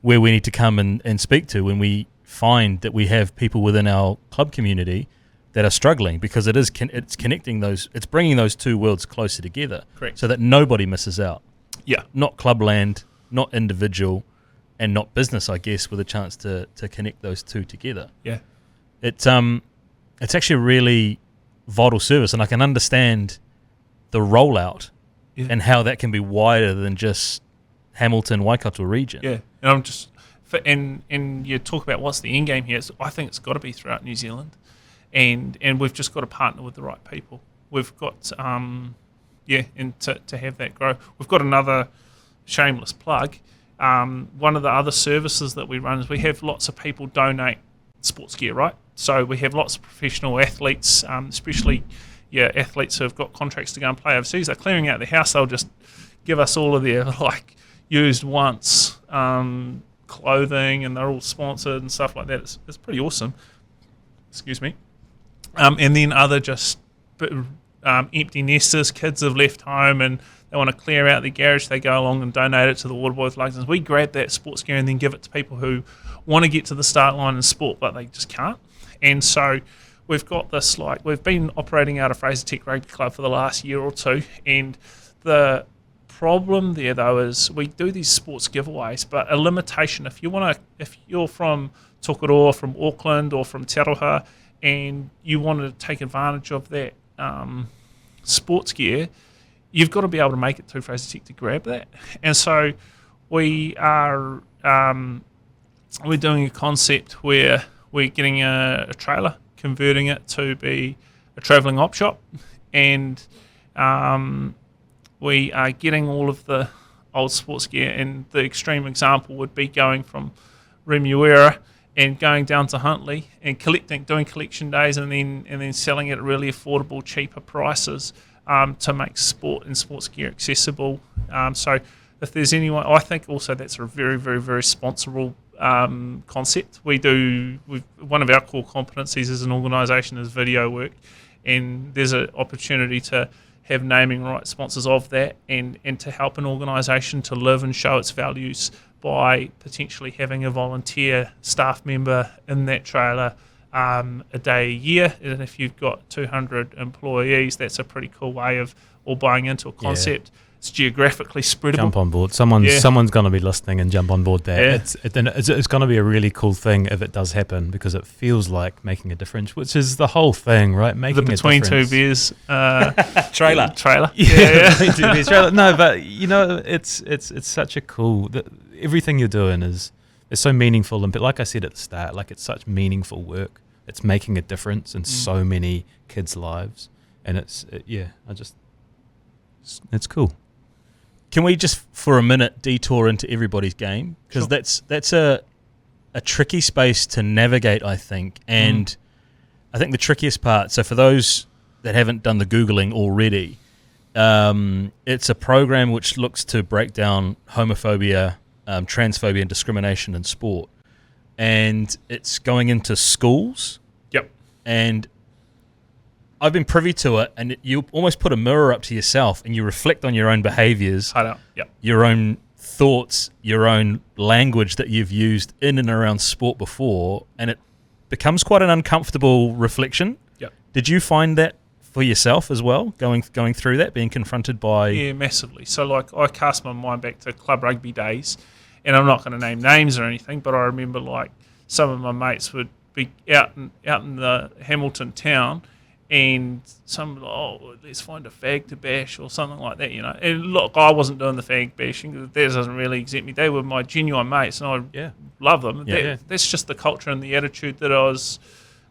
where we need to come and speak to when we find that we have people within our club community that are struggling, because it's connecting it's bringing those two worlds closer together. Correct. So that nobody misses out. Yeah, not clubland, not individual, and not business, I guess, with a chance to connect those two together. Yeah, it's actually a really vital service, and I can understand the rollout Yeah. and how that can be wider than just Hamilton Waikato region. Yeah, and I'm just and you talk about what's the end game here. I think it's got to be throughout New Zealand, and we've just got to partner with the right people. We've got and to have that grow. We've got another shameless plug. One of the other services that we run is we have lots of people donate sports gear, right? So we have lots of professional athletes, especially athletes who have got contracts to go and play overseas. They're clearing out their house. They'll just give us all of their used once clothing, and they're all sponsored and stuff like that. It's pretty awesome. Excuse me. And then other just empty nesters, kids have left home and they want to clear out their garage, they go along and donate it to the Waterboy Lugtons. We grab that sports gear and then give it to people who want to get to the start line in sport, but they just can't. And so we've got this, we've been operating out of Fraser Tech Rugby Club for the last year or two, and the problem there though is we do these sports giveaways, but a limitation. If you're from Tokoroa, from Auckland, or from Te Aroha, and you want to take advantage of that sports gear, you've got to be able to make it to Fraser Tech to grab that. And so we are we're doing a concept where we're getting a trailer, converting it to be a travelling op shop, and we are getting all of the old sports gear. And the extreme example would be going from Remuera and going down to Huntly and doing collection days, and then selling it at really affordable, cheaper prices to make sport and sports gear accessible. So if there's anyone, I think also that's a very, very, very sponsorable concept. One of our core competencies as an organisation is video work, and there's an opportunity to have naming rights sponsors of that, and to help an organisation to live and show its values by potentially having a volunteer staff member in that trailer a day a year. And if you've got 200 employees, that's a pretty cool way of all buying into a concept. Yeah. It's geographically spreadable. Jump on board. Someone's going to be listening and jump on board there. Yeah. It's going to be a really cool thing if it does happen, because it feels like making a difference, which is the whole thing, right? Making the between two beers trailer. Yeah. Between two beers trailer. No, but it's such a cool. Everything you're doing is so meaningful, and like I said at the start, it's such meaningful work. It's making a difference in so many kids' lives, and it's cool. Can we just for a minute detour into everybody's game? Because sure. that's a tricky space to navigate, I think. And I think the trickiest part, so for those that haven't done the Googling already, it's a program which looks to break down homophobia, transphobia and discrimination in sport. And it's going into schools. Yep. And I've been privy to it, and you almost put a mirror up to yourself and you reflect on your own behaviours, your own thoughts, your own language that you've used in and around sport before, and it becomes quite an uncomfortable reflection. Yep. Did you find that for yourself as well, going through that, being confronted by... Yeah, massively. So I cast my mind back to club rugby days, and I'm not going to name names or anything, but I remember some of my mates would be out in the Hamilton town, and let's find a fag to bash or something like that, And look, I wasn't doing the fag bashing. That doesn't really exempt me. They were my genuine mates, and I love them. That's just the culture and the attitude that I was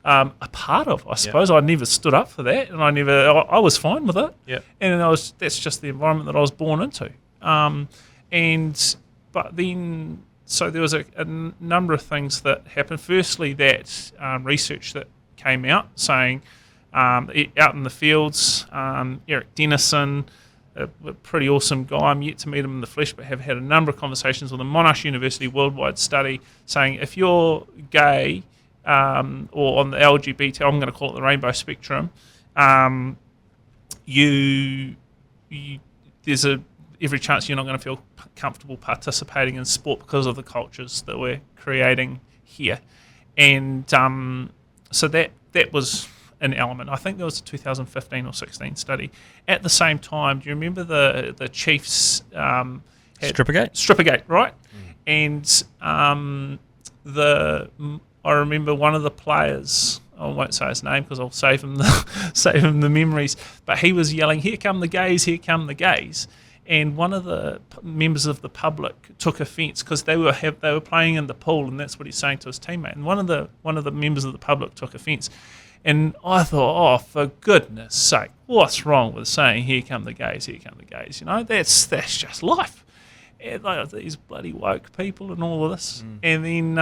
a part of, I suppose. I never stood up for that, and I was fine with it. Yeah. And that's just the environment that I was born into. But then, so there was a number of things that happened. Firstly, that research that came out saying, out in the fields, Eric Dennison, a pretty awesome guy. I'm yet to meet him in the flesh, but have had a number of conversations with him. Monash University worldwide study saying if you're gay or on the LGBT, I'm going to call it the rainbow spectrum, there's every chance you're not going to feel comfortable participating in sport because of the cultures that we're creating here. And so that was an element. I think there was a 2015 or 16 study. At the same time, do you remember the Chiefs had Strippergate, right? And I remember one of the players I won't say his name because I'll save him the memories. But he was yelling, "Here come the gays! Here come the gays!" And one of the members of the public took offence because they were playing in the pool, and that's what he's saying to his teammate. And one of the members of the public took offence. And I thought, oh, for goodness sake, what's wrong with saying, "Here come the gays, here come the gays"? That's just life. And like, these bloody woke people and all of this. And then,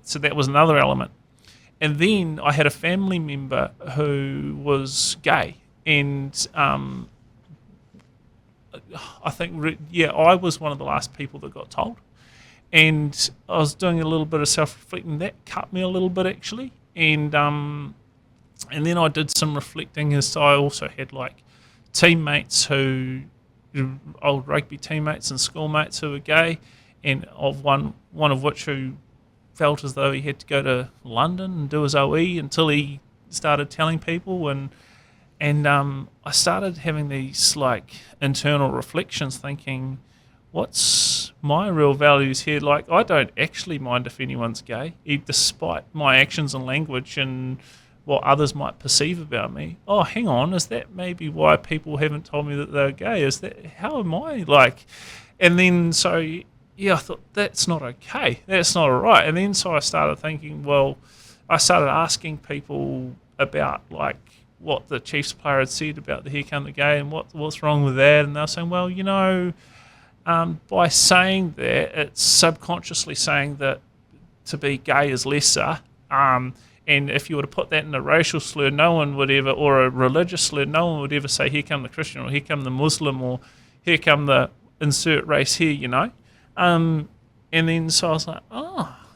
so that was another element. And then I had a family member who was gay. And I think, I was one of the last people that got told. And I was doing a little bit of self-reflecting. That cut me a little bit, actually. And then I did some reflecting as I also had like teammates old rugby teammates and schoolmates who were gay, and of one of which who felt as though he had to go to London and do his OE until he started telling people, and I started having these like internal reflections, thinking, what's my real values here? Like, I don't actually mind if anyone's gay, despite my actions and language and what others might perceive about me. Oh, hang on, is that maybe why people haven't told me that they're gay? Is that, how am I like? And then so, I thought, that's not okay. That's not all right. And then so I started thinking, well, I started asking people about like what the Chiefs player had said about the "Here Come the Gay" and what's wrong with that. And they were saying, well, by saying that, it's subconsciously saying that to be gay is lesser. And if you were to put that in a racial slur, no one would ever, or a religious slur, no one would ever say, "Here come the Christian," or "Here come the Muslim," or "Here come the insert race here," And then so I was like,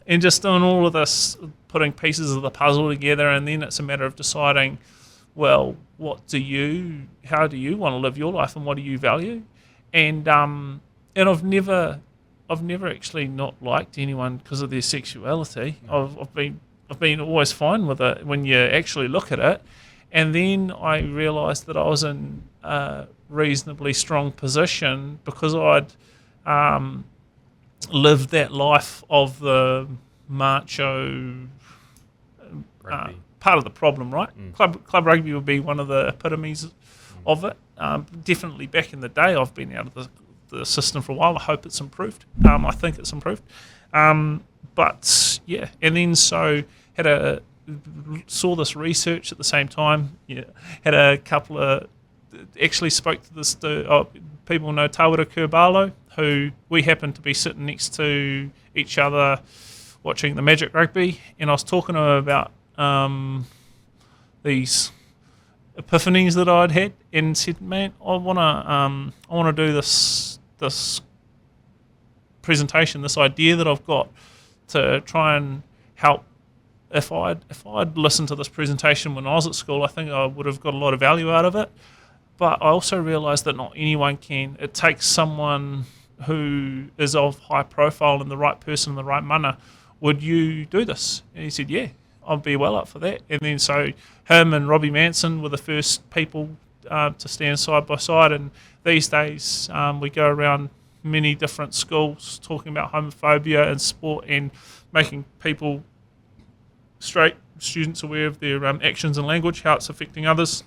and just doing all of this, putting pieces of the puzzle together, and then it's a matter of deciding, well, how do you want to live your life, and what do you value? And I've never actually not liked anyone because of their sexuality. I've been always fine with it when you actually look at it. And then I realised that I was in a reasonably strong position because I'd lived that life of the macho part of the problem, right? Club rugby would be one of the epitomes of it. Definitely back in the day, I've been out of the system for a while. I hope it's improved. I think it's improved. But yeah, and then so saw this research at the same time. Yeah, had a couple of actually spoke to this. People know Tawera Kurbalo, who we happened to be sitting next to each other watching the Magic Rugby, and I was talking to him about these epiphanies that I'd had, and said, "Man, I wanna do this presentation, this idea that I've got to try and help. If I'd listened to this presentation when I was at school, I think I would have got a lot of value out of it. But I also realised that not anyone can. It takes someone who is of high profile and the right person in the right mana. Would you do this?" And he said, "Yeah, I'd be well up for that." And then so him and Robbie Manson were the first people to stand side by side. And these days we go around many different schools talking about homophobia in sport and making people, straight students, aware of their actions and language, how it's affecting others.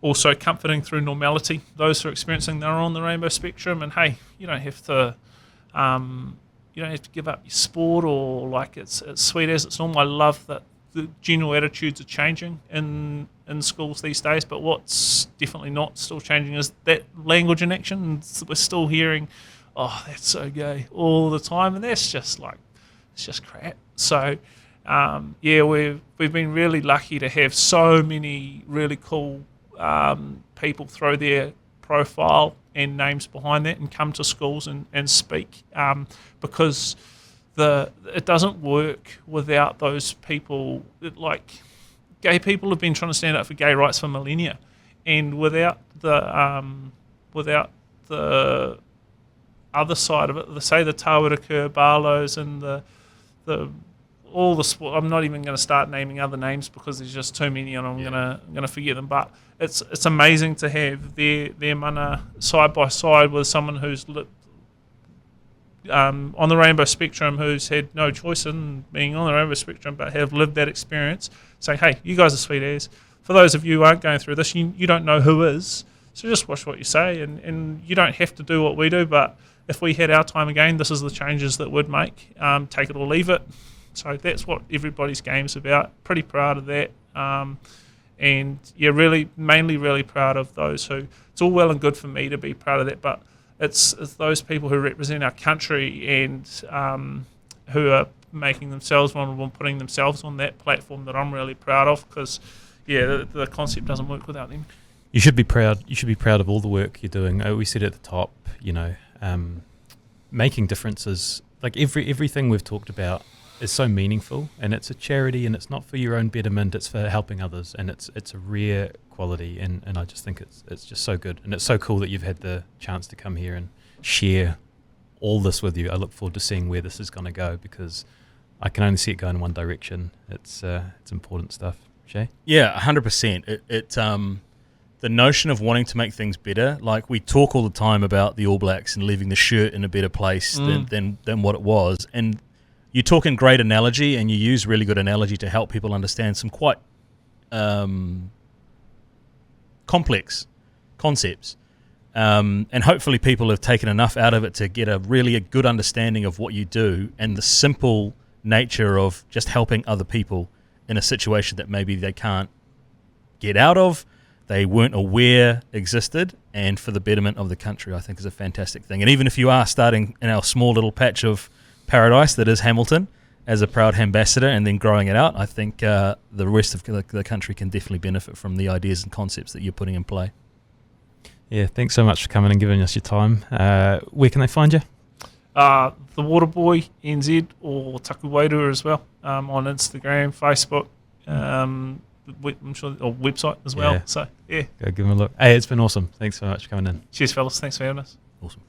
Also comforting through normality those who are experiencing they're on the rainbow spectrum, and hey, you don't have to give up your sport, or like it's sweet as it's normal. I love that the general attitudes are changing in schools these days, but what's definitely not still changing is that language in action. We're still hearing, "Oh, that's so gay," all the time, and that's just like, it's just crap. So we've been really lucky to have so many really cool people throw their profile and names behind that and come to schools and speak, because it doesn't work without those people. Like, gay people have been trying to stand up for gay rights for millennia, and without the other side of it, say the Tawera Kurbalos and all the sport. I'm not even going to start naming other names because there's just too many, and I'm gonna forget them. But it's amazing to have their mana side by side with someone who's on the rainbow spectrum who's had no choice in being on the rainbow spectrum but have lived that experience, say, hey, you guys are sweet as. For those of you who aren't going through this, you don't know who is, so just watch what you say, and you don't have to do what we do, but if we had our time again, this is the changes that we'd make. Take it or leave it. So that's what everybody's game's about. Pretty proud of that. And yeah, mainly really proud of those who, it's all well and good for me to be proud of that, but it's those people who represent our country and who are making themselves vulnerable and putting themselves on that platform that I'm really proud of, because yeah, the concept doesn't work without them. You should be proud. You should be proud of all the work you're doing. We said at the top, making differences. Like everything we've talked about is so meaningful, and it's a charity, and it's not for your own betterment. It's for helping others, and it's a rare quality, and I just think it's just so good, and it's so cool that you've had the chance to come here and share all this with you. I look forward to seeing where this is going to go, because I can only see it going in one direction. It's important stuff. Shay? Yeah, 100%. The notion of wanting to make things better, like we talk all the time about the All Blacks and leaving the shirt in a better place than what it was, and you talk in great analogy, and you use really good analogy to help people understand some quite complex concepts. And hopefully people have taken enough out of it to get a good understanding of what you do and the simple nature of just helping other people in a situation that maybe they can't get out of, they weren't aware existed, and for the betterment of the country, I think is a fantastic thing. And even if you are starting in our small little patch of paradise that is Hamilton as a proud ambassador and then growing it out, I think the rest of the country can definitely benefit from the ideas and concepts that you're putting in play. Yeah, thanks so much for coming and giving us your time. Where can they find you? The Waterboy NZ or Taku Wairua as well, on Instagram, Facebook, I'm sure, or website as well. Yeah. So yeah, Go give them a look. Hey, it's been awesome. Thanks so much for coming in. Cheers fellas, thanks for having us. Awesome.